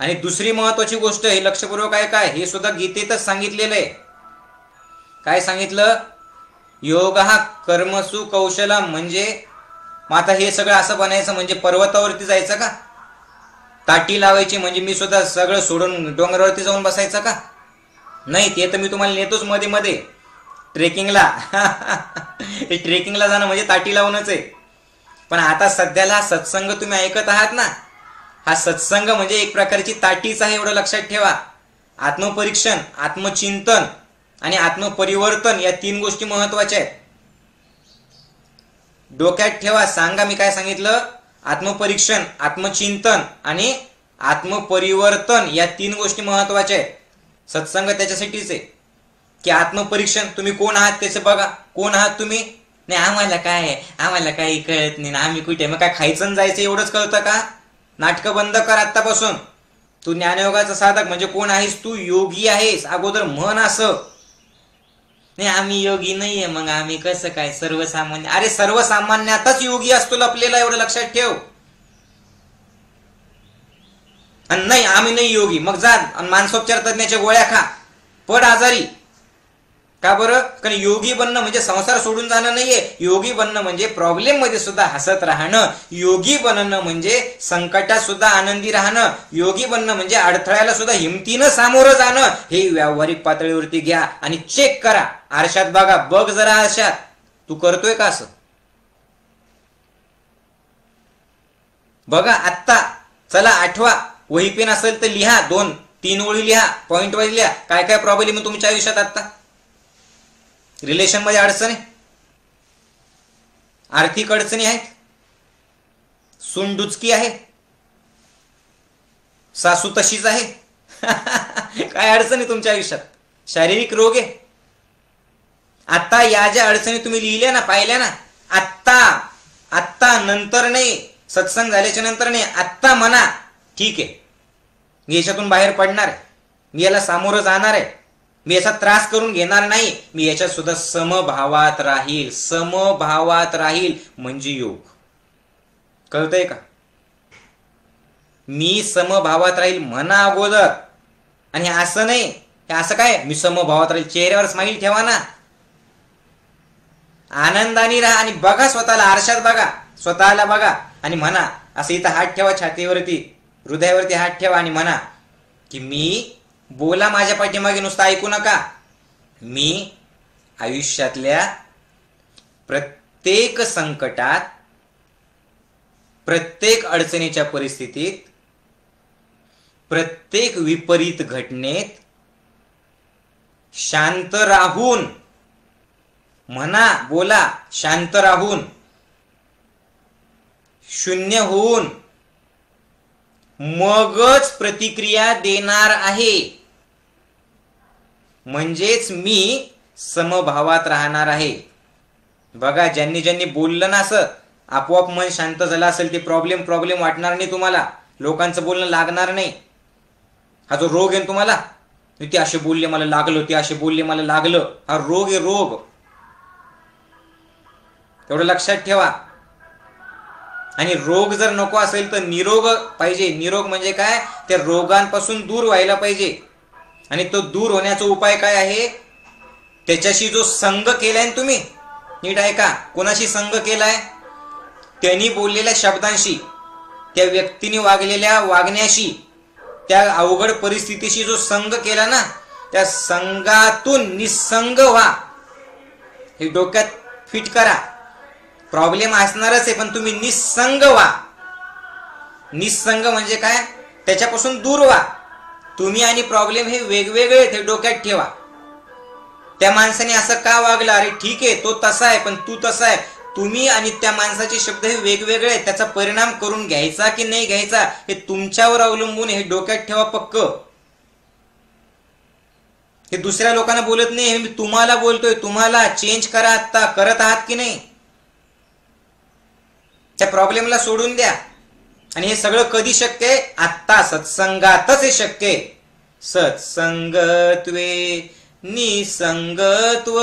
आणि दुसरी महत्वाची गोष्ट, हे लक्षपूर्वक आहे काय, हे सुद्धा गीतेतच सांगितलेलं आहे. काय सांगितलं? योग हा कर्मसु कौशलम. म्हणजे मग आता हे सगळं असं बनायचं म्हणजे पर्वतावरती जायचं का? ताटी लावायची म्हणजे मी सुद्धा सगळं सोडून डोंगरावरती जाऊन बसायचं का? नाही, ते तर मी तुम्हाला नेतोच मध्ये मध्ये ट्रेकिंगला. ट्रेकिंगला जाणं म्हणजे ताटी लावूनच आहे. पण आता सध्याला सत्संग तुम्ही ऐकत आहात ना, हा सत्संग म्हणजे एक प्रकारची ताटीच आहे, एवढं लक्षात ठेवा. आत्मपरीक्षण, आत्मचिंतन आणि आत्मपरिवर्तन या 3 गोष्टी महत्वाच्या आहेत. डोक्यात ठेवा. सांगा मी काय सांगितलं? आत्मपरीक्षण, आत्मचिंतन आणि आत्मपरिवर्तन या 3 गोष्टी महत्वाच्या आहेत. सत्संग त्याच्यासाठीच आहे की आत्मपरीक्षण, तुम्ही कोण आहात त्याचं बघा. कोण आहात तुम्ही? नाही आम्हाला काय, आम्हाला काही कळत नाही ना, आम्ही कुठे, मग काय खायचं जायचं एवढंच कळतं का? नाटकं बंद कर आत्तापासून. तू ज्ञानयोगाचा साधक म्हणजे कोण आहेस? तू योगी आहेस. अगोदर म्हण असं. नाही आम्ही योगी नाहीये, मग आम्ही कसं काय सर्वसामान्य? अरे सर्वसामान्यातच योगी असतो लपलेला, एवढं लक्षात ठेव. आणि नाही आम्ही नाही योगी, मग जा मानसोपचार तज्ञाच्या गोळ्या खा, पड आजारी. का बरं? कारण योगी बनणं म्हणजे संसार सोडून जाणं नाहीये. योगी बनणं म्हणजे प्रॉब्लेम मध्ये सुद्धा हसत राहणं. योगी बनणं म्हणजे संकटात सुद्धा आनंदी राहणं. योगी बनणं म्हणजे अडथळ्याला सुद्धा हिमतीनं सामोरं जाणं. हे व्यावहारिक पातळीवरती घ्या आणि चेक करा. आरशात बघा, बघ जरा आरशात, तू करतोय का असं? बघा आत्ता. चला आठवा. वही पेन असेल तर लिहा. 2 3 ओळी लिहा, पॉइंट वाईज लिहा. काय काय प्रॉब्लेम आहे तुमच्या आयुष्यात आता? रिलेशन मध्ये अडचणी, आर्थिक अडचणी आहेत, सूनडुचकी आहे, सासू तशीच आहे. काय अडचणी तुमच्या आयुष्यात? शारीरिक रोग आहे. आता या ज्या अडचणी तुम्ही लिहिल्या ना, पाहिल्या ना, आत्ता नंतर नाही, सत्संग झाल्याच्या नंतर नाही, आत्ता म्हणा ठीक आहे, मी याच्यातून बाहेर पडणार आहे, मी याला सामोरं जाणार आहे, मी याचा त्रास करून घेणार नाही, मी याच्यात सुद्धा समभावात राहील. समभावात राहील म्हणजे योग. कळतंय का? मी समभावात राहील म्हणा अगोदर. आणि असं नाही, असं काय मी समभावात राहील, चेहऱ्यावर स्माईल ठेवा ना, आनंदाने राहा आणि बघा स्वतःला, आरशात बघा, स्वतःला बघा आणि म्हणा. असं इथं हात ठेवा छातीवरती, हृदयावरती हात ठेवा आणि म्हणा की मी, बोला माझ्या पाठीमागे, नुसतं ऐकू नका, मी आयुष्यातल्या प्रत्येक संकटात, प्रत्येक अडचणीच्या परिस्थितीत, प्रत्येक विपरीत घटनेत शांत राहून म्हणा, बोला, शांत राहून, शून्य होऊन मगच प्रतिक्रिया देणार आहे. म्हणजेच मी समभावात राहणार आहे. बघा, ज्यांनी ज्यांनी बोललं ना असं, आपोआप मन शांत झालं असेल, ते प्रॉब्लेम वाटणार नाही तुम्हाला, लोकांचं बोलणं लागणार नाही. हा जो रोग आहे तुम्हाला, ते असे बोलले मला लागलं, ते असे बोलले मला लागलं, हा रोग आहे, रोग. एवढं लक्षात ठेवा. आणि रोग जर नको असेल तर निरोग पाहिजे. निरोग म्हणजे काय? त्या रोगांपासून दूर व्हायला पाहिजे. आणि तो दूर होण्याचा उपाय काय आहे? त्याच्याशी जो संग केलाय ना तुम्ही, नीट ऐका, कोणाशी संग केलाय? त्यांनी बोललेल्या शब्दांशी, त्या व्यक्तीने वागलेल्या वागण्याशी, त्या अवघड परिस्थितीशी जो संग केला ना, त्या संगातून निसंग व्हा. हे डोक्यात फिट करा. प्रॉब्लेम असणारच आहे, पण तुम्ही निसंग व्हा. निसंग म्हणजे काय? त्याच्यापासून दूर व्हा. तुम्ही आणि प्रॉब्लेम हे वेगवेगळे, ते डोक्यात ठेवा. त्या माणसाने असं का वागलं? अरे ठीक आहे, तो तसा आहे, पण तू तसा आहे. तुम्ही आणि त्या माणसाचे शब्द हे वेगवेगळे आहेत. त्याचा परिणाम करून घ्यायचा की नाही घ्यायचा हे तुमच्यावर अवलंबून, हे डोक्यात ठेवा पक्क. हे दुसऱ्या लोकांना बोलत नाही, हे मी तुम्हाला बोलतोय. तुम्हाला चेंज करा. आता करत आहात की नाही? त्या प्रॉब्लेमला सोडून द्या. आणि हे सगळं कधी शक्य आहे? आत्ता सत्संगातच हे शक्य आहे. सत्संगत्वे निसंगत्व,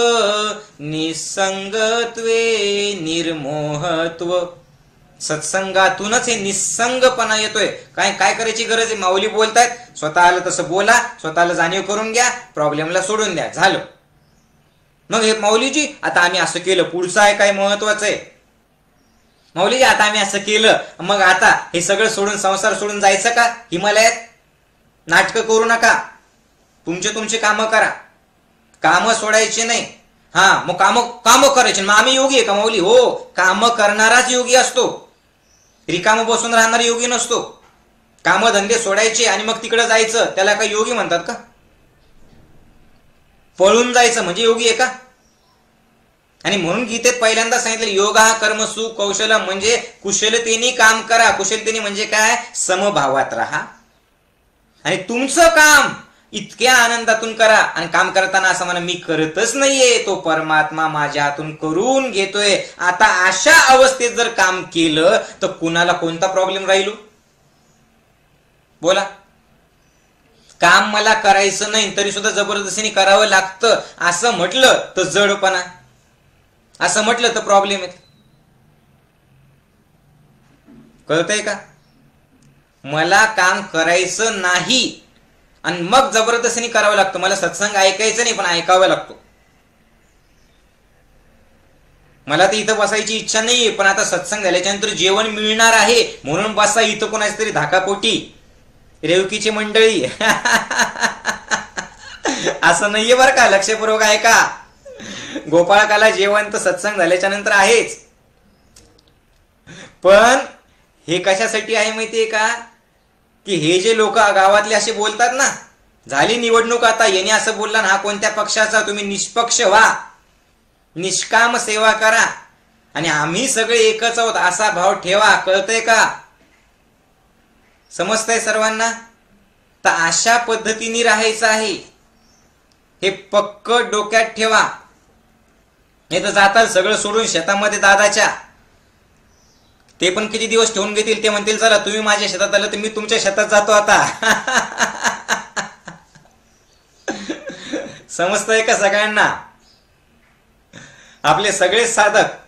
निसंगत्वे निर्मोहत्व. सत्संगातूनच हे निसंगपणा येतोय. काय काय करायची गरज आहे? माऊली बोलतायत, स्वतःला तसं बोला, स्वतःला जाणीव करून घ्या, प्रॉब्लेमला सोडून द्या, झालं. मग हे माऊलीजी आता आम्ही असं केलं, पुढचं आहे काय महत्वाचं आहे? माऊलीजी आता आम्ही असं केलं, मग आता हे सगळं सोडून, संसार सोडून जायचं का हिमालयात? नाटकं करू नका. तुमचे कामं करा, कामं सोडायचे नाही. हा, मग कामं करायचे. मग आम्ही योगी आहे का माऊली? हो, कामं करणाराच योगी असतो. रिकामं बसून राहणारा योगी नसतो. कामं धंदे सोडायचे आणि मग तिकडे जायचं, त्याला काय योगी म्हणतात का? पळून जायचं म्हणजे योगी आहे का? आणि म्हणून गीतेत पहिल्यांदा सांगितलं, योगा कर्मसु कौशल, म्हणजे कुशलतेने काम करा. कुशलतेने म्हणजे काय? समभावात राहा. आणि तुमचं काम इतक्या आनंदातून करा. आणि काम करताना असं म्हणा, मी करतच नाहीये, तो परमात्मा माझ्या हातून करून घेतोय. आता अशा अवस्थेत जर काम केलं तर कुणाला कोणता प्रॉब्लेम राहिलो? बोला. काम मला करायचं नाही तरी सुद्धा जबरदस्तीने करावं लागतं असं म्हटलं तर जडपणा, असं म्हटलं तर प्रॉब्लेम येत. कळतंय का? मला काम करायचं नाही आणि मग जबरदस्तीने करावं लागतं. मला सत्संग ऐकायचं नाही पण ऐकावं लागतो. मला तर इथं बसायची इच्छा नाहीये, पण आता सत्संग झाल्याच्या नंतर जेवण मिळणार आहे म्हणून बसा इथं कोणाच तरी धाकापोटी. रेवकीची मंडळी असं नाहीये बरं का, लक्षपूर्वक ऐका. गोपाळकाला जेवण तर सत्संग झाल्याच्या नंतर आहेच, पण हे कशासाठी आहे माहितीये का? की हे जे लोक गावातले असे बोलतात ना, झाली निवडणूक, आता याने असं बोलला ना, हा कोणत्या पक्षाचा, तुम्ही निष्पक्ष व्हा, निष्काम सेवा करा आणि आम्ही सगळे एकच आहोत असा भाव ठेवा. कळतंय का? समजतंय सर्वांना? तर अशा पद्धतीने राहायचं आहे, हे पक्क डोक्यात ठेवा. नाही तर जातात सगळं सोडून शेतामध्ये दादाच्या, ते पण किती दिवस ठेवून घेतील. ते म्हणतील चला तुम्ही माझ्या शेतात आलं तर मी तुमच्या शेतात जातो आता. समजतंय का सगळ्यांना? आपले सगळे साधक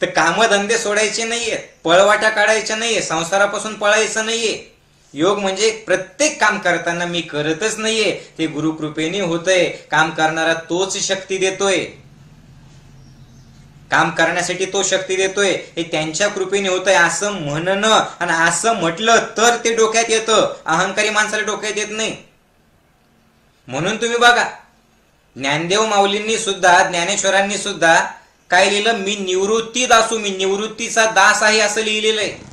तर कामधंदे सोडायचे नाहीये, पळवाटा काढायच्या नाहीये, संसारापासून पळायचं नाहीये. योग म्हणजे प्रत्येक काम करताना मी करतच नाहीये, ते गुरुकृपेने होतंय. काम करणारा तोच शक्ती देतोय, काम करण्यासाठी तो शक्ती देतोय, हे त्यांच्या कृपेने होतंय असं म्हणणं आणि असं म्हटलं तर ते डोक्यात येतं. अहंकारी माणसाला डोक्यात येत नाही. म्हणून तुम्ही बघा, ज्ञानदेव माऊलींनी सुद्धा, ज्ञानेश्वरांनी सुद्धा काय लिहिलं? मी निवृत्ती दासू, मी निवृत्तीचा दास आहे असं लिहिलेलं आहे.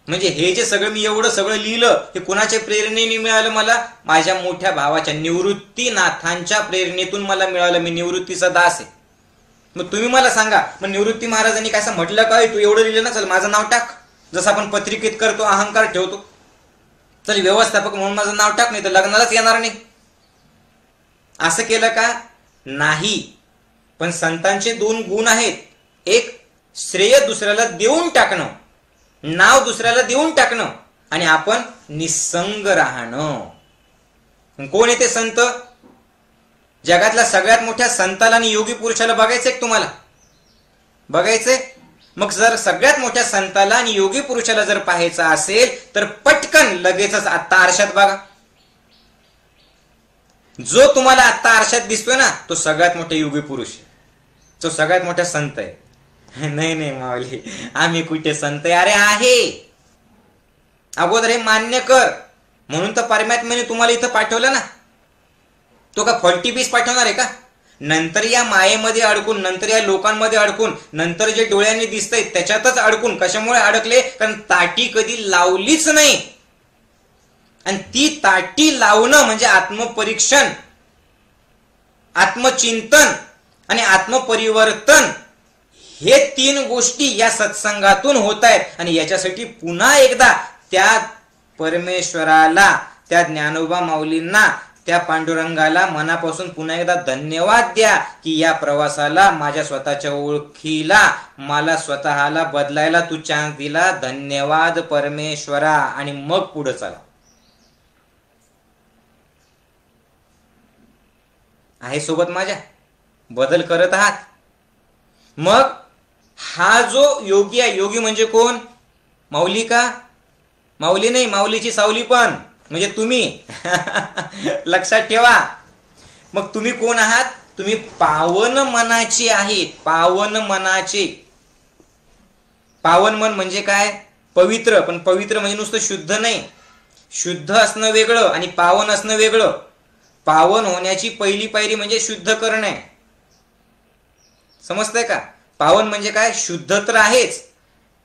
म्हणजे हे जे सगळं मी एवढं सगळं लिहिलं हे कुणाच्या प्रेरणेने मिळालं? मला माझ्या मोठ्या भावाच्या निवृत्तीनाथांच्या प्रेरणेतून मला मिळालं. मी निवृत्तीचा दास आहे. मग तुम्ही मला सांगा, मग निवृत्ती महाराजांनी काय असं म्हटलं काय? तू एवढं लिहिलं ना, चल माझं नाव टाक. जसं आपण पत्रिकेत करतो, अहंकार ठेवतो, चल व्यवस्थापक म्हणून माझं नाव टाक, नाही तर लग्नालाच येणार नाही. असं केलं का? नाही. पण संतांचे दोन गुण आहेत. एक, श्रेय दुसऱ्याला देऊन टाकणं, नाव दुसऱ्याला देऊन टाकणं, आणि आपण निसंग राहणं. कोण येते संत? जगातल्या सगळ्यात मोठ्या संताला आणि योगी पुरुषाला बघायचंय तुम्हाला? बघायचंय? मग जर सगळ्यात मोठ्या संताला आणि योगी पुरुषाला जर पाहायचं असेल तर पटकन लगेचच आत्ता आरशात बघा. जो तुम्हाला आत्ता आरशात दिसतोय ना, तो सगळ्यात मोठा योगी पुरुष, तो सगळ्यात मोठा संत आहे. नाही नाही माऊली, आम्ही कुठे संत आहे? अरे आहे. अगोदर हे मान्य कर. म्हणून तर परमात्म्याने तुम्हाला इथं पाठवलं ना. तो का फॉल्टी पीस पाठवणार आहे का? नंतर या मायेमध्ये अडकून, नंतर या लोकांमध्ये अडकून, नंतर जे डोळ्यांनी दिसतंय त्याच्यातच अडकून. कशामुळे अडकले? कारण ताटी कधी लावलीच नाही. आणि ती ताटी लावणं म्हणजे आत्मपरीक्षण, आत्मचिंतन आणि आत्मपरिवर्तन, हे तीन गोष्टी या सत्संगातून होत आहेत. आणि याच्यासाठी पुन्हा एकदा त्या परमेश्वराला, त्या ज्ञानोबा माऊलींना, त्या पांडुरंगाला मनापासून पुन्हा एकदा धन्यवाद द्या की या प्रवासाला, माझ्या स्वतःच्या ओळखीला, मला स्वतःला बदलायला तू चान्स दिला. धन्यवाद परमेश्वरा. आणि मग पुढे चला. आहे सोबत माझ्या? बदल करत आहात? मग हा जो योगी आहे, योगी म्हणजे कोण? माऊली का? माऊली नाही, माऊलीची सावली पण म्हणजे तुम्ही. लक्षात ठेवा. मग तुम्ही कोण आहात? तुम्ही पावन मनाचे आहेत. पावन मनाचे. पावन मन म्हणजे काय? पवित्र. पण पवित्र म्हणजे नुसतं शुद्ध नाही. शुद्ध असणं वेगळं आणि पावन असणं वेगळं. पावन होण्याची पहिली पायरी म्हणजे शुद्ध करणे. समजतंय का? पावन म्हणजे काय? शुद्ध तर आहेच,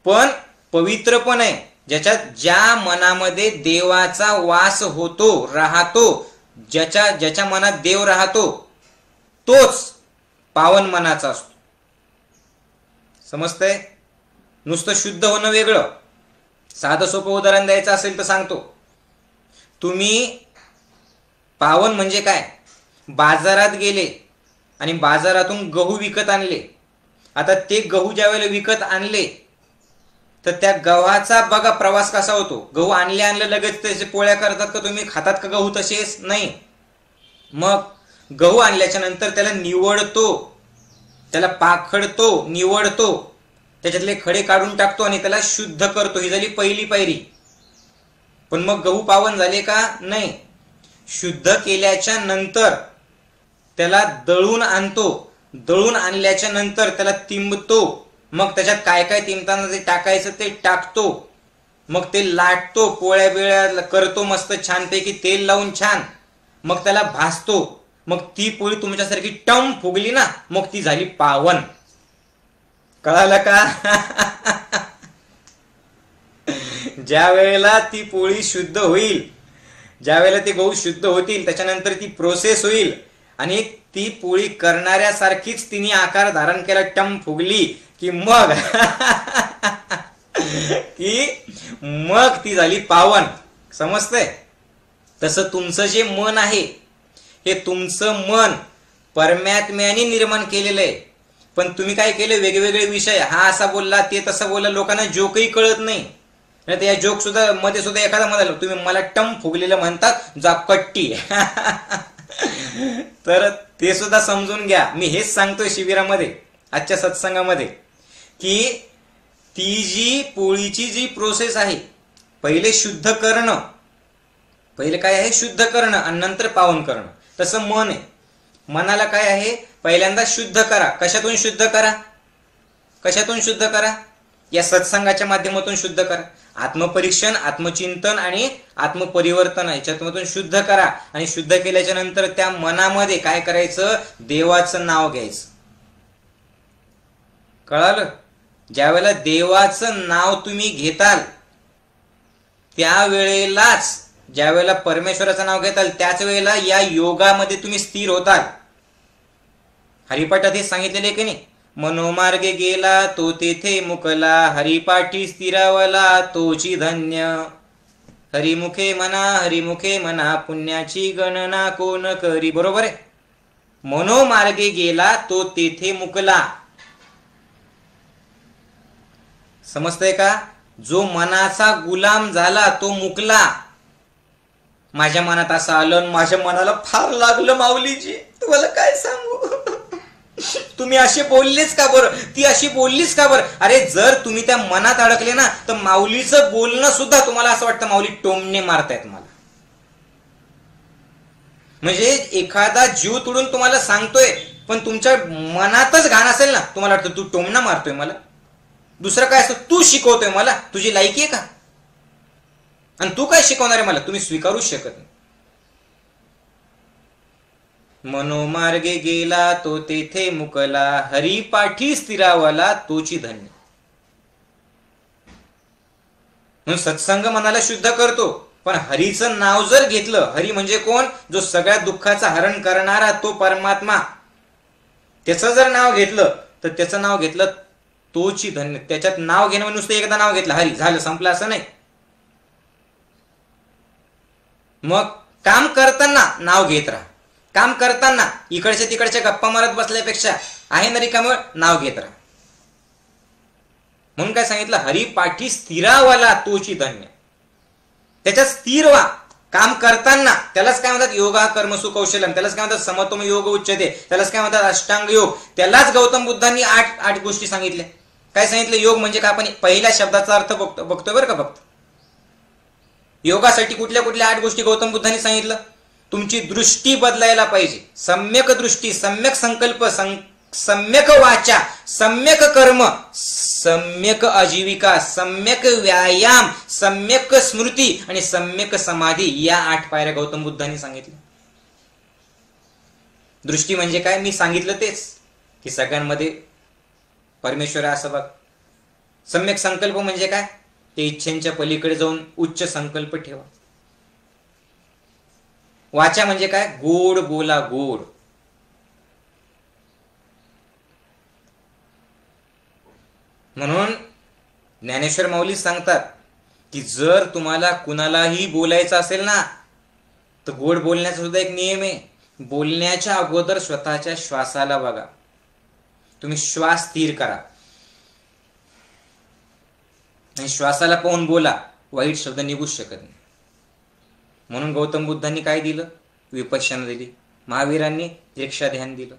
पण पवित्र पण आहे. ज्याच्यात, ज्या मनामध्ये देवाचा वास होतो, राहतो, ज्याच्या मनात देव राहतो, तोच पावन मनाचा असतो. समजतंय? नुसतं शुद्ध होणं वेगळं. साधं सोपं उदाहरण द्यायचं असेल तर सांगतो. तुम्ही, पावन म्हणजे काय? बाजारात गेले आणि बाजारातून गहू विकत आणले. आता ते गहू ज्या वेळेला विकत आणले तर त्या गव्हाचा बघा प्रवास कसा होतो. गहू आणले लगेच त्याचे पोळ्या करतात का तुम्ही? खातात का गहू तसेच? नाही. मग गहू आणल्याच्या नंतर त्याला निवडतो, त्याला पाखडतो, निवडतो, त्याच्यातले खडे काढून टाकतो आणि त्याला शुद्ध करतो. ही झाली पहिली पायरी. पण मग गहू पावन झाले का? नाही. शुद्ध केल्याच्या नंतर त्याला दळून आणतो. दळून आणल्याच्या नंतर त्याला तिंबतो. मग त्याच्यात काय काय तिंबताना ते टाकायचं ते टाकतो. मग ते लाटतो, पोळ्या बिळ्या करतो मस्त छानपैकी तेल लावून छान. मग त्याला भाजतो. मग ती पोळी तुमच्यासारखी टम फुगली ना, मग ती झाली पावन. कळालं का? ज्या वेळेला ती पोळी शुद्ध होईल, ज्या वेळेला ते गहू शुद्ध होतील त्याच्यानंतर ती प्रोसेस होईल आणि ती पोळी करणाऱ्यासारखीच तिने आकार धारण केला, टम फुगली की मग मग ती झाली पावन. समजतंय? तसं तुमचं जे मन आहे हे तुमचं मन परमात्म्याने निर्माण केलेलं आहे. पण तुम्ही काय केलं, वेगवेगळे विषय, हा असा बोलला ते तसं बोलला, लोकांना जोकही कळत नाही. या जोक सुद्धा मध्ये सुद्धा एखादा म्हणाल तुम्ही मला टम फुगलेलं म्हणतात जा कट्टी. तर ते सुद्धा समजून घ्या. मी हेच सांगतोय शिबिरामध्ये, आजच्या सत्संगामध्ये, की ती जी पोळीची जी प्रोसेस आहे, पहिले शुद्ध करणं, पहिले काय आहे, शुद्ध करणं आणि नंतर पावन करणं. तसं मन आहे. मनाला काय आहे, पहिल्यांदा शुद्ध करा. कशातून शुद्ध करा? कशातून शुद्ध करा? या सत्संगाच्या माध्यमातून शुद्ध करा. आत्मपरीक्षण, आत्मचिंतन आणि आत्मपरिवर्तन याच्यातून शुद्ध करा. आणि शुद्ध केल्याच्या नंतर त्या मनामध्ये काय करायचं, देवाचं नाव घ्यायचं. कळालं? ज्यावेळेला देवाचं नाव तुम्ही घेताल त्यावेळेलाच, ज्या वेळेला परमेश्वराचं नाव घेताल त्याच वेळेला या योगामध्ये तुम्ही स्थिर होताल. हरिपाठात हे सांगितलेले की नाही, मनोमार्गे गेला तो तेथे मुकला, हरिपाठी स्थिरावला तोची धन्य. हरिमुखे म्हणा पुण्याची गणना कोण करी. बरोबर आहे? मनोमार्गे गेला तो तेथे मुकला. समजतंय का? जो मनाचा गुलाम झाला तो मुकला. माझ्या मनात असं आलं, माझ्या मनाला फार लागलं माऊलीजी, तुम्हाला काय सांगू. तुम्ही असे बोललेच का बरं, ती अशी बोललीच का बरं. अरे जर तुम्ही त्या मनात अडकले ना तर माऊलीचं बोलणं सुद्धा तुम्हाला असं वाटतं माऊली टोमणे मारतायत मला. म्हणजे एखादा जीव तोडून तुम्हाला सांगतोय पण तुमच्या मनातच घाण असेल ना, तुम्हाला वाटतं तू टोमणा मारतोय मला. दुसरं काय असतं, तू शिकवतोय मला, तुझी लायकी आहे का, आणि तू काय शिकवणार आहे मला, तुम्ही स्वीकारूच शकत नाही. मनोमार्गे गेला तो तेथे मुकला, हरिपाठी स्थिरावला तोची धन्य. म्हणून सत्संग मनाला शुद्ध करतो. पण हरीचं नाव जर घेतलं, हरी म्हणजे कोण, जो सगळ्या दुःखाचं हरण करणारा तो परमात्मा, त्याचं जर नाव घेतलं तर त्याचं नाव घेतलं तोची धन्य. त्याच्यात नाव घेणं म्हणजे नुसतं एकदा नाव घेतलं हरी झालं संपलं असं नाही. मग काम करताना नाव घेत राहा. काम करताना इकडच्या तिकडच्या गप्पा मारत बसल्यापेक्षा आहे ना रिकामं नाव घेत राहा. म्हणून काय सांगितलं, हरिपाठी स्थिरावला तोची धन्य. त्याच्यात स्थिर व्हा काम करताना. त्यालाच काय म्हणतात योगा कर्मसु कौशलम, त्यालाच काय म्हणतात समतोम योग उच्चते, त्यालाच काय म्हणतात अष्टांग योग. त्यालाच गौतम बुद्धांनी 8 गोष्टी सांगितल्या. काय सांगितलं, योग म्हणजे काय, आपण पहिल्या शब्दाचा अर्थ बघतोय बरं का. फक्त योगासाठी कुठल्या कुठल्या 8 गोष्टी गौतम बुद्धांनी सांगितलं. तुमची दृष्टी बदलायला पाहिजे. सम्यक दृष्टी, सम्यक संकल्प, सम्यक वाचा, सम्यक कर्म, सम्यक आजीविका, सम्यक व्यायाम, सम्यक स्मृती आणि सम्यक समाधी, या 8 पायऱ्या गौतम बुद्धांनी सांगितल्या. दृष्टी म्हणजे काय, मी सांगितलं तेच की सगळ्यांमध्ये परमेश्वर आहे असं बघ. सम्यक संकल्प म्हणजे काय, ते इच्छेच्या पलीकडे जाऊन उच्च संकल्प ठेवा. वाचा म्हणजे काय, गोड बोला, गोड. म्हणून ज्ञानेश्वर माऊली सांगतात की जर तुम्हाला कुणालाही बोलायचं असेल ना तर गोड बोलण्याचा सुद्धा एक नियम आहे. बोलण्याच्या अगोदर स्वतःच्या श्वासाला बघा. तुम्ही श्वास स्थिर करा आणि श्वासाला पाहून बोला. वाईट शब्द निघूच शकत नाही. म्हणून गौतम बुद्धांनी काय दिलं, विपश्यना दिली. महावीरांनी दीक्षा ध्यान दिलं.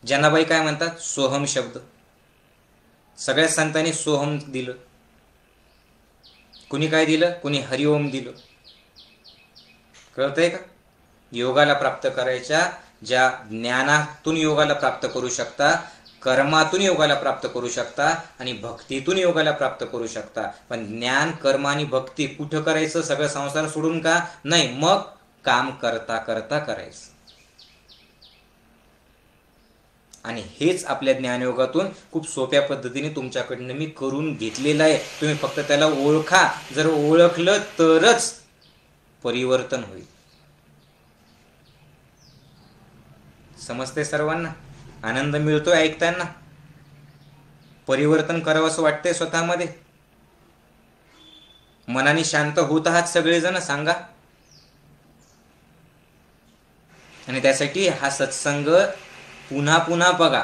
जनाबाई काय म्हणतात, सोहम शब्द. सगळ्या संतांनी सोहम दिलं. कुणी काय दिलं, कुणी हरिओम दिलं. कळतंय का. योगाला प्राप्त करायच्या, ज्या ज्ञानातून योगाला प्राप्त करू शकता, कर्मातून योगाला प्राप्त करू शकता आणि भक्तीतून योगाला प्राप्त करू शकता. पण ज्ञान, कर्म आणि भक्ती कुठं करायचं, सगळं संसार सोडून का नाही, मग काम करता करता करायचं. आणि हेच आपल्या ज्ञानयोगातून खूप सोप्या पद्धतीने तुमच्याकडनं मी करून घेतलेलं आहे. तुम्ही फक्त त्याला ओळखा. जर ओळखलं तरच परिवर्तन होईल. समजते सर्वांना? आनंद मिळतोय ऐकताना? परिवर्तन करावं असं वाटतंय स्वतःमध्ये? मनाने शांत होत आहात सगळेजण? सांगा. आणि त्यासाठी हा सत्संग पुन्हा पुन्हा बघा.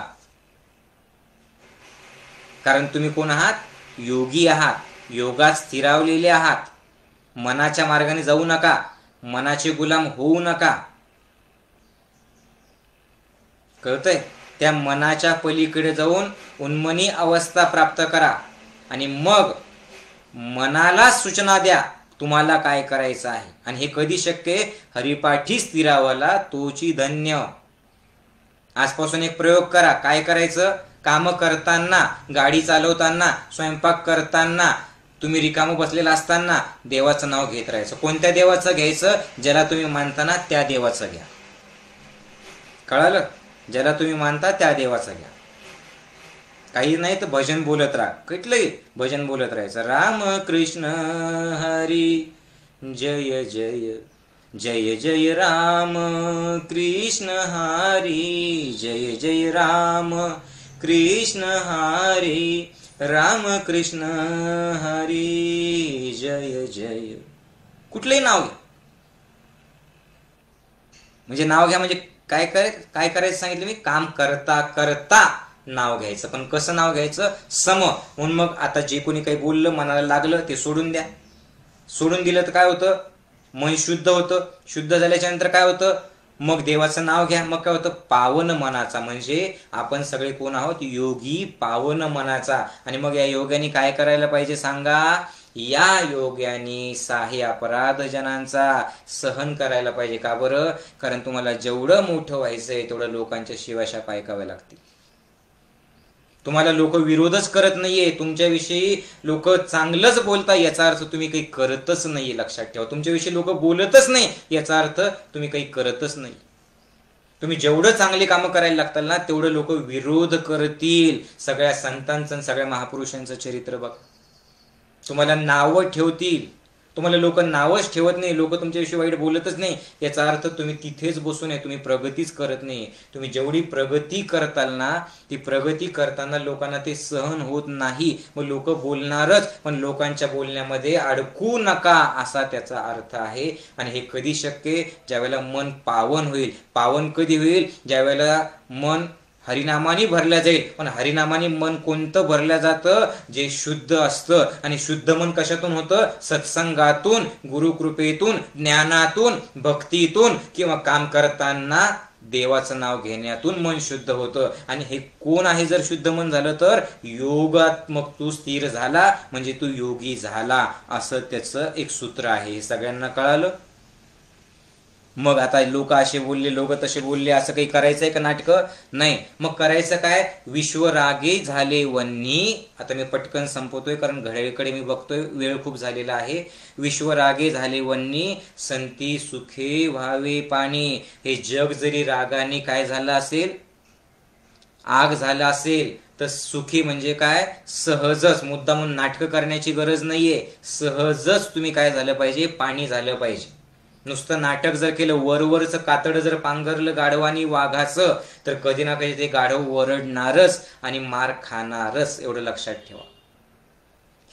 कारण तुम्ही कोण आहात? योगी आहात. योगात स्थिरावलेले आहात. मनाच्या मार्गाने जाऊ नका. मनाचे गुलाम होऊ नका. कळतंय? त्या मनाच्या पलीकडे जाऊन उन्मनी अवस्था प्राप्त करा आणि मग मनाला सूचना द्या तुम्हाला काय करायचं आहे. आणि हे कधी शक्य आहे? हरिपाठी स्थिरावला तोची धन्य. आजपासून एक प्रयोग करा. काय करायचं? काम करताना, गाडी चालवताना, स्वयंपाक करताना, तुम्ही रिकामं बसलेला असताना देवाचं नाव घेत राहायचं. कोणत्या देवाचं घ्यायचं? ज्याला तुम्ही मानता ना त्या देवाचं घ्या. कळालं? ज्याला तुम्ही मानता त्या देवाचं घ्या. काही नाही तर भजन बोलत राहा. कुठलंही भजन बोलत राहायचं. राम कृष्ण हरी जय जय, जय जय राम कृष्ण हरी, जय जय राम कृष्ण हरी, राम कृष्ण हरी जय जय. कुठलंही नाव घ्या. म्हणजे नाव घ्या म्हणजे काय करायचं सांगितलं मी? काम करता करता नाव घ्यायचं. पण कसं नाव घ्यायचं? सम. म्हणून मग आता जे कोणी काही बोललं, मनाला लागलं ते सोडून द्या. सोडून दिलं तर काय होतं? मन शुद्ध होतं. शुद्ध झाल्याच्या नंतर काय होतं? मग देवाचं नाव घ्या. मग काय होतं? पावन मनाचा. म्हणजे आपण सगळे कोण आहोत? योगी पावन मनाचा. आणि मग या योग्याने काय करायला पाहिजे सांगा? या योग्याने साहे अपराध जनांचा सहन करायला पाहिजे. का बरं? कारण तुम्हाला जेवढं मोठं व्हायचंय तेवढं लोकांच्या शिवाशाप ऐकाव्या लागतील. तुम्हाला लोक विरोधच करत नाहीये. तुमच्याविषयी लोक चांगलंच बोलता याचा अर्थ तुम्ही काही करतच नाहीये. लक्षात ठेवा. तुमच्याविषयी लोक बोलतच नाही याचा अर्थ तुम्ही काही करतच नाही. तुम्ही जेवढं चांगली कामं करायला लागताल ना तेवढं लोक विरोध करतील. सगळ्या संतांचं, सगळ्या महापुरुषांचं चरित्र बघा. तुम्हाला नावं ठेवतील. तुम्हाला लोक नावच ठेवत नाही. लोक तुमच्याविषयी वाईट बोलतच नाही याचा अर्थ तुम्ही तिथेच बसून आहे. तुम्ही प्रगतीच करत नाही. तुम्ही जेवढी प्रगती करताल ना ती प्रगती करताना लोकांना ते सहन होत नाही. मग लोक बोलणारच. पण लोकांच्या बोलण्यामध्ये अडकू नका असा त्याचा अर्थ आहे. आणि हे कधी शक्य? ज्यावेळेला मन पावन होईल. पावन कधी होईल? ज्यावेळेला मन हरिनामानी भरल्या जाईल. पण हरिनामानी मन कोणतं भरल्या जातं? जे शुद्ध असतं. आणि शुद्ध मन कशातून होतं? सत्संगातून, गुरुकृपेतून, ज्ञानातून, भक्तीतून किंवा काम करताना देवाचं नाव घेण्यातून मन शुद्ध होतं. आणि हे कोण आहे? जर शुद्ध मन झालं तर योगात मग तू स्थिर झाला म्हणजे तू योगी झाला. असं त्याचं एक सूत्र आहे. हे सगळ्यांना कळालं? मग आता लोक असे बोलले, लोक तसे बोलले, असं काही करायचंय का नाटकं? नाही. मग करायचं काय? विश्वरागे झाले वन्नी. आता मी पटकन संपवतोय कारण घड्याळीकडे मी बघतोय, वेळ खूप झालेला आहे. विश्वरागे झाले वन्नी, संती सुखे व्हावे पाणी. हे जग जरी रागाने काय झालं असेल? आग झालं असेल तर सुखी म्हणजे काय? सहजच. मुद्दा म्हणून नाटकं करण्याची गरज नाहीये. सहजच तुम्ही काय झालं पाहिजे? पाणी झालं पाहिजे. नुसतं नाटक जर केलं, वरवरचं कातड जर पांघरलं गाढवानी वाघाचं तर कधी ना कधी ते गाढव वरडणारच आणि मार खाणारच. एवढं लक्षात ठेवा.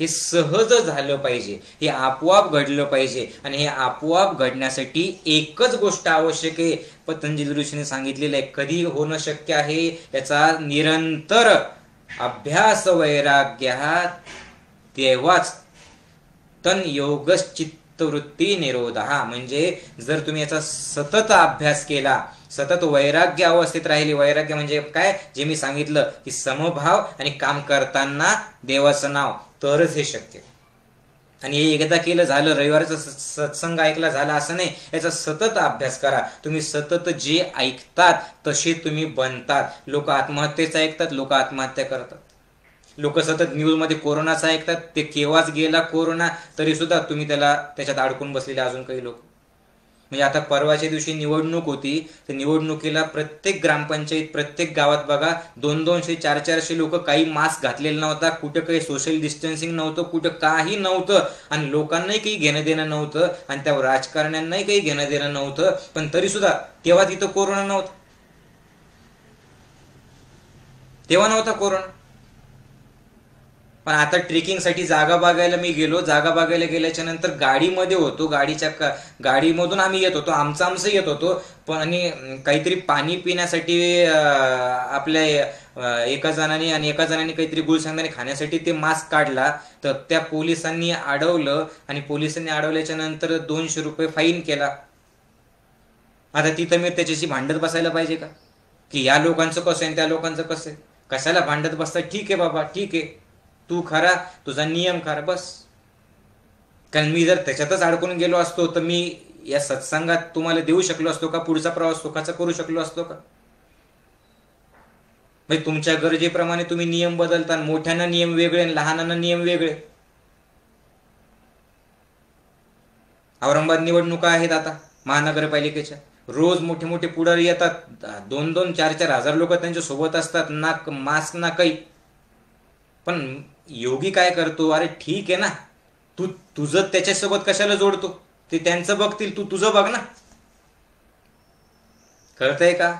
हे सहज झालं पाहिजे. हे आपोआप घडलं पाहिजे. आणि हे आपोआप घडण्यासाठी एकच गोष्ट आवश्यक आहे. पतंजली ऋषीने सांगितलेलं आहे. कधी होणं शक्य आहे? याचा निरंतर अभ्यास वैराग्यात, तेव्हाच तन योगश्चित्त वृत्ती निरोधा. म्हणजे जर तुम्ही याचा सतत अभ्यास केला, सतत वैराग्य अवस्थेत राहिली. वैराग्य म्हणजे काय? जे मी सांगितलं की समभाव आणि काम करताना देवाचं नाव, तरच हे शक्य. आणि हे एकदा केलं झालं, रविवारचा सत्संग ऐकला झाला असं नाही. याचा सतत अभ्यास करा. तुम्ही सतत जे ऐकतात तसे तुम्ही बनतात. लोक आत्महत्येचं ऐकतात, लोक आत्महत्या करतात. लोक सतत न्यूजमध्ये कोरोनाचं ऐकतात, ते केव्हाच गेला कोरोना, तरी सुद्धा तुम्ही त्याच्यात अडकून बसलेले अजून काही लोक. म्हणजे आता परवाच्या दिवशी निवडणूक होती, तर निवडणुकीला प्रत्येक ग्रामपंचायत, प्रत्येक गावात बघा 200-200, 400 लोक, काही मास्क घातलेला नव्हता, कुठं काही सोशल डिस्टन्सिंग नव्हतं, कुठं काही नव्हतं, आणि लोकांनाही काही घेणं देणं नव्हतं, आणि त्या राजकारण्यांनाही काही घेणं देणं नव्हतं. पण तरी सुद्धा तेव्हा तिथं कोरोना नव्हता, तेव्हा नव्हता कोरोना. पण आता ट्रेकिंगसाठी जागा बघायला मी गेलो, जागा बघायला गेल्याच्या नंतर गाडीमध्ये होतो, गाडीमधून आम्ही येत होतो, आमचं येत होतो, पण आणि काहीतरी पाणी पिण्यासाठी आपल्या एका जणांनी आणि एका जणांनी काहीतरी गुळसंगणाने खाण्यासाठी ते मास्क काढला, तर त्या पोलिसांनी अडवलं, आणि पोलिसांनी अडवल्याच्या नंतर 200 रुपये फाईन केला. आता तिथं मी त्याच्याशी भांडत बसायला पाहिजे का, की या लोकांचं कसं आहे त्या लोकांचं कसं आहे? कशाला भांडत बसता? ठीक आहे बाबा, ठीक आहे, तू खरा, तुझा नियम खरा, बस. कारण मी जर त्याच्यातच अडकून गेलो असतो तर मी या सत्संगात तुम्हाला देऊ शकलो असतो का? पुढचा प्रवास सुखाचा करू शकलो असतो का? म्हणजे तुमच्या गरजेप्रमाणे तुम्ही नियम बदलता, मोठ्यांना नियम वेगळे आणि लहानांना नियम वेगळे. औरंगाबाद निवडणुका आहेत आता महानगरपालिकेच्या, रोज मोठे मोठे पुढारी येतात, 2-2, 4-4 हजार लोक त्यांच्या सोबत असतात, ना मास्क ना काही. पण योगी काय करतो? अरे ठीक आहे ना, तू तुझं त्याच्यासोबत कशाला जोडतो? ते त्यांचं बघतील, तू तुझं बघ ना. कळतंय का?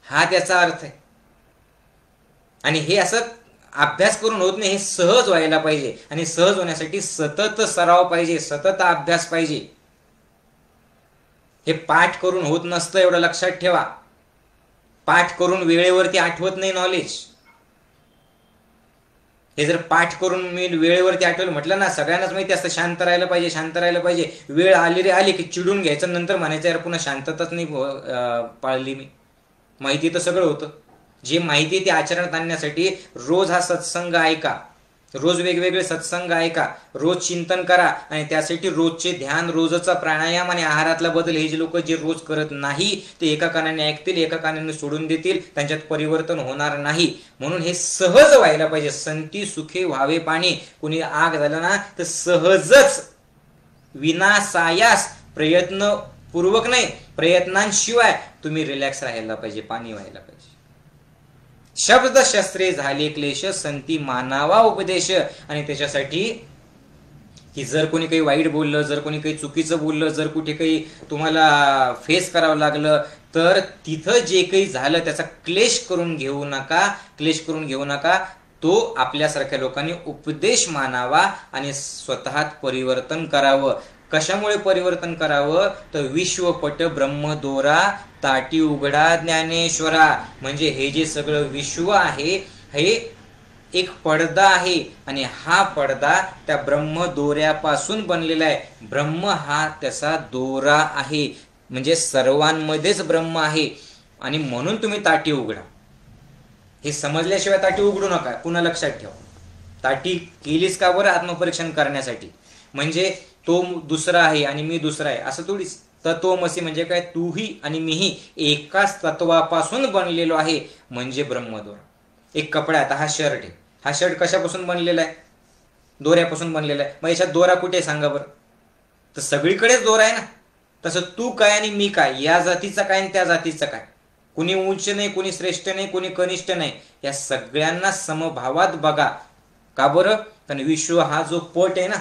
हा त्याचा अर्थ आहे. आणि हे असं अभ्यास करून होत नाही, हे सहज व्हायला पाहिजे, आणि सहज होण्यासाठी सतत सराव पाहिजे, सतत अभ्यास पाहिजे. हे पाठ करून होत नसतं, एवढं लक्षात ठेवा. पाठ करून वेळेवरती आठवत नाही नॉलेज. हे जर पाठ करून मी वेळेवरती आठवलं म्हटलं ना, सगळ्यांनाच माहिती असतं शांत राहायला पाहिजे, शांत राहायला पाहिजे. वेळ आली रे आली की चिडून घ्यायचं, नंतर म्हणायचं यार पुन्हा शांतताच नाही पाळली मी. माहिती तर सगळं होतं. जे माहिती ती आचरणात आणण्यासाठी रोज हा सत्संग ऐका, रोज वेगवेगळे सत्संग ऐका, रोज चिंतन करा, आणि त्यासाठी रोजचे ध्यान, रोजचा प्राणायाम आणि आहारातला बदल, हे जे लोक जे रोज करत नाही ते एका कानाने ऐकतील, एका कानाने सोडून देतील, त्यांच्यात परिवर्तन होणार नाही. म्हणून हे सहज व्हायला पाहिजे. संती सुखे व्हावे पाणी. कुणी आग झालं ना तर सहजच, विनासायास, प्रयत्न पूर्वक नाही, प्रयत्नांशिवाय तुम्ही रिलॅक्स राहायला पाहिजे, पाणी व्हायला पाहिजे. शब्द शस्त्रे झाले क्लेश, संती मानावा उपदेश. आणि त्याच्यासाठी की जर कोणी काही वाईट बोललं, जर कोणी काही चुकीचं बोललं, जर कुठे काही तुम्हाला फेस करावं लागलं, तर तिथं जे काही झालं त्याचा क्लेश करून घेऊ नका, क्लेश करून घेऊ नका. तो आपल्यासारख्या लोकांनी उपदेश मानावा आणि स्वतःत परिवर्तन करावं. कशामुळे परिवर्तन करावं? तर विश्वपट ब्रह्मदोरा ताटी उघडा ज्ञानेश्वरा. म्हणजे हे जे सगळं विश्व आहे हे एक पडदा आहे, आणि हा पडदा त्या ब्रह्मदोऱ्यापासून बनलेला आहे. ब्रह्म हा त्याचा दोरा आहे, म्हणजे सर्वांमध्येच ब्रह्म आहे. आणि म्हणून तुम्ही ताटी उघडा. हे समजल्याशिवाय ताटी उघडू नका. पुन्हा लक्षात ठेवा, ताटी केलीच का बरं? आत्मपरीक्षण करण्यासाठी. म्हणजे तो दुसरा आहे आणि मी दुसरा आहे असं थोडीच. तत्वमसी म्हणजे काय? तूही आणि मीही एकाच तत्वापासून बनलेलो आहे, म्हणजे ब्रह्मदोरा. एक कपडा, आता हा शर्ट आहे, हा शर्ट कशापासून बनलेला आहे? दोऱ्यापासून बनलेला आहे. मग याच्यात दोरा कुठे सांगा बरं? तर सगळीकडेच दोरा आहे ना. तसं तू काय आणि मी काय, या जातीचा काय आणि त्या जातीचा काय, कुणी उंच नाही, कुणी श्रेष्ठ नाही, कुणी कनिष्ठ नाही, या सगळ्यांना समभावात बघा. का बरं? कारण विश्व हा जो पट आहे ना,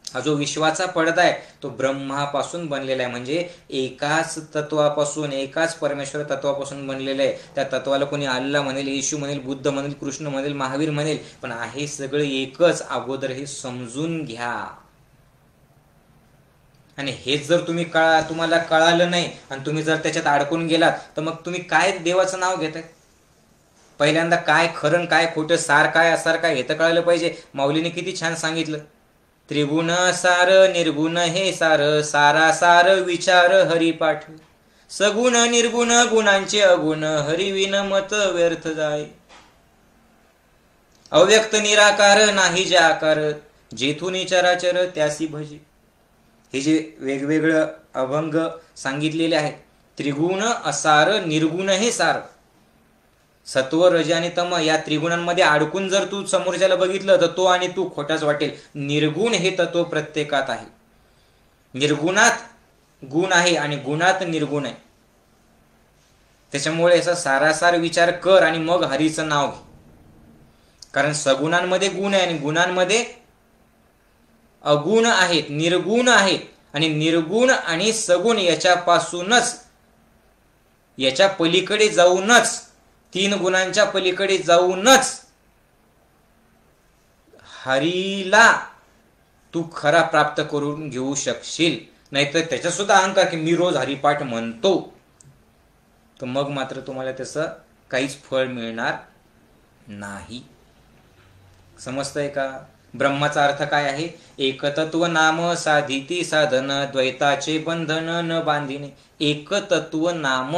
हा जो विश्वाचा पडदा आहे तो ब्रह्मापासून बनलेला आहे. म्हणजे एकाच तत्वापासून, एकाच परमेश्वर तत्वापासून बनलेलं आहे. त्या तत्वाला कोणी अल्लाह म्हणेल, येशू म्हणेल, बुद्ध म्हणेल, कृष्ण म्हणेल, महावीर म्हणेल, पण आहे सगळं एकच. अगोदर हे समजून घ्या. आणि हेच जर तुम्हाला कळालं नाही आणि तुम्ही जर त्याच्यात अडकून गेलात, तर मग तुम्ही काय देवाचं नाव घेताय? पहिल्यांदा काय खरं काय खोटं, सार काय असार काय, हे तर कळायला पाहिजे. माऊलीने किती छान सांगितलं, त्रिगुण सार निर्गुण हे सार, सारा सार विचार हरिपाठ, सगुण निर्गुण गुणांचे अगुण, हरिविन मत व्यर्थ जाय. अव्यक्त निराकार नाही जे आकार, जेथून चराचर त्यासी भजी. हे जे वेगवेगळं अभंग सांगितलेले आहेत, त्रिगुण असार, निर्गुण हे सार. सत्व, रज आणि तम या त्रिगुणांमध्ये अडकून जर तू समोरच्याला बघितलं तर तो आणि तू खोटाच वाटेल. निर्गुण हे तत्व प्रत्येकात आहे. निर्गुणात गुण आहे आणि गुणात निर्गुण आहे. त्याच्यामुळे याचा सारासार विचार कर आणि मग हरीचं नाव घे. कारण सगुणांमध्ये गुण आहे आणि गुणांमध्ये अगुण आहेत, निर्गुण आहेत. आणि निर्गुण आणि सगुण याच्यापासूनच, याच्या पलीकडे जाऊनच, 3 गुणांच्या पलीकडे जाऊनच हरीला तू खरा प्राप्त करून घेऊ शकशील. नाहीतर त्याचा सुद्धा अहंकार की मी रोज हरिपाठ म्हणतो, तर मग मात्र तुम्हाला त्याचं काहीच फळ मिळणार नाही. समजतंय का? ब्रह्माचा अर्थ काय आहे? एकतत्व नाम साधिती साधन, द्वैताचे बंधन न बांधिने. एकतत्व नाम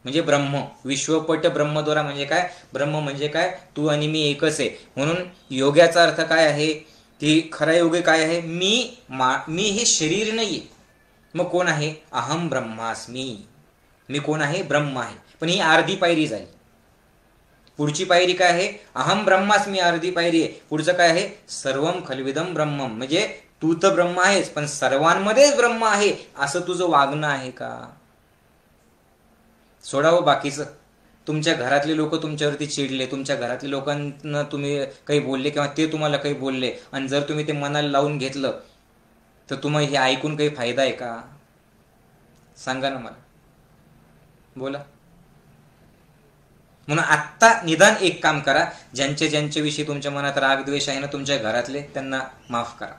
म्हणजे ब्रह्म. विश्वपट ब्रह्मद्वारा म्हणजे काय? ब्रह्म म्हणजे काय? तू आणि मी एकच आहे. म्हणून योग्याचा अर्थ काय आहे? की खरा योगी काय आहे? मी हे शरीर नाहीये. मग कोण आहे? अहम ब्रह्मास्मी. मी कोण आहे? ब्रह्म आहे. पण ही अर्धी पायरी झाली. पुढची पायरी काय आहे? अहम ब्रह्मास्मी, अर्धी पायरी आहे. पुढचं काय आहे? सर्वम खलविदम ब्रह्मम. म्हणजे तू तर ब्रह्म आहेस, पण सर्वांमध्येच ब्रह्म आहे असं तुझं वागणं आहे का? सोडावं बाकीचं. तुमच्या घरातले लोक तुमच्यावरती चिडले, तुमच्या घरातल्या लोकांना तुम्ही काही बोलले किंवा ते तुम्हाला काही बोलले, आणि जर तुम्ही ते मनाला लावून घेतलं तर तुम्हाला हे ऐकून काही फायदा आहे का? सांगा ना मला, बोला. म्हणून आत्ता निदान एक काम करा, ज्यांच्याविषयी तुमच्या मनात राग द्वेष आहे ना तुमच्या घरातले, त्यांना माफ करा.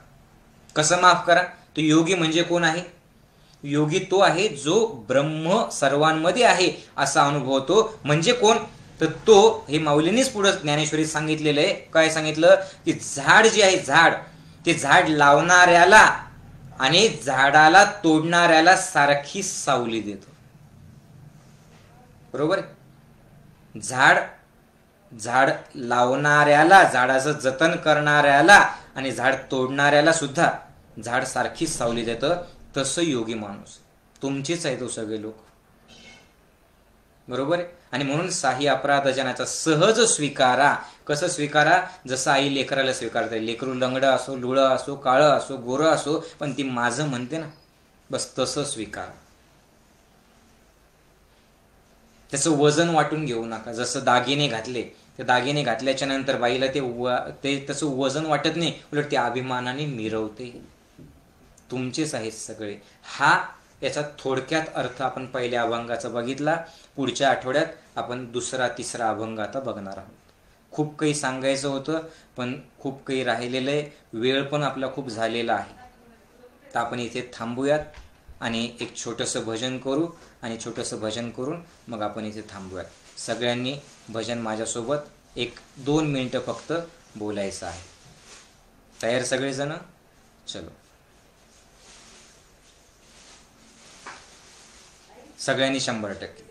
कसं माफ करा? तो योगी म्हणजे कोण आहे? योगी तो आहे जो ब्रह्म सर्वांमध्ये आहे असा अनुभवतो. म्हणजे कोण? तर तो, हे माऊलींनीच पुढे ज्ञानेश्वरीत सांगितलेलं आहे. काय सांगितलं? की झाड जे आहे, झाड, ते झाड लावणाऱ्याला आणि झाडाला तोडणाऱ्याला सारखी सावली देतो. बरोबर? झाड लावणाऱ्याला, झाडाचं जतन करणाऱ्याला आणि झाड तोडणाऱ्याला सुद्धा झाड सारखीच सावली देतं. तसं योगी माणूस तुमचेच आहे तो सगळे लोक. बरोबर आहे? आणि म्हणून साही अपराधजनाचा सहज स्वीकारा. कसं स्वीकारा? जसं आई लेकराला स्वीकारते. लेकरू लंगडं असो, लुळं असो, काळं असो, गोरं असो, पण ती माझं म्हणते ना, बस तसं स्वीकारा. त्याचं वजन वाटून घेऊ नका. जसं दागिने घातले, ते दागिने घातल्याच्या नंतर बाईला ते त्याचं वजन वाटत नाही, उलट ते अभिमानाने मिरवते. तुमचेच आहेत सगळे. हा याचा थोडक्यात अर्थ आपण पहिल्या अभंगाचा बघितला. पुढच्या आठवड्यात आपण दुसरा तिसरा अभंग आता बघणार आहोत. खूप काही सांगायचं होतं, पण खूप काही राहिलेलं आहे. वेळ पण आपला खूप झालेला आहे. तर आपण इथे थांबूयात आणि एक छोटंसं भजन करू, आणि छोटंसं भजन करून मग आपण इथे थांबूयात. सगळ्यांनी भजन माझ्यासोबत 1-2 मिनिटं फक्त बोलायचं आहे. तयार सगळेजण? चलो, सगळ्यांनी 100%.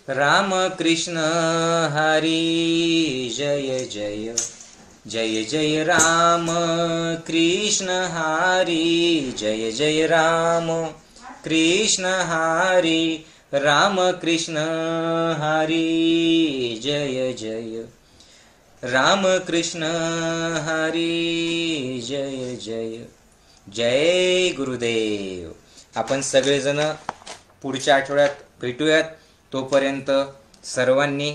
राम कृष्ण हरी जय जय, जय जय राम कृष्ण हरी, जय जय राम कृष्ण हरी, राम कृष्ण हरी जय जय, राम कृष्ण हरी जय जय. जय गुरुदेव. आपण सगळेजण पुढच्या आठवड्यात भेटूयात. तोपर्यंत सर्वांनी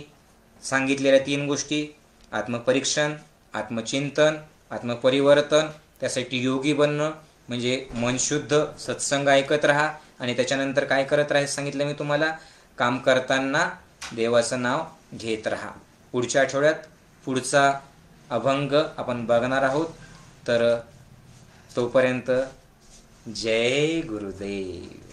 सांगितलेल्या 3 गोष्टी, आत्मपरीक्षण, आत्मचिंतन, आत्मपरिवर्तन, त्यासाठी योगी बनणं म्हणजे मन शुद्ध, सत्संग ऐकत राहा. आणि त्याच्यानंतर काय करत राहायचं सांगितलं मी तुम्हाला? काम करताना देवाचं नाव घेत राहा. पुढच्या आठवड्यात पुढचा अभंग आपण बघणार आहोत. तर तोपर्यंत जय गुरुदेव.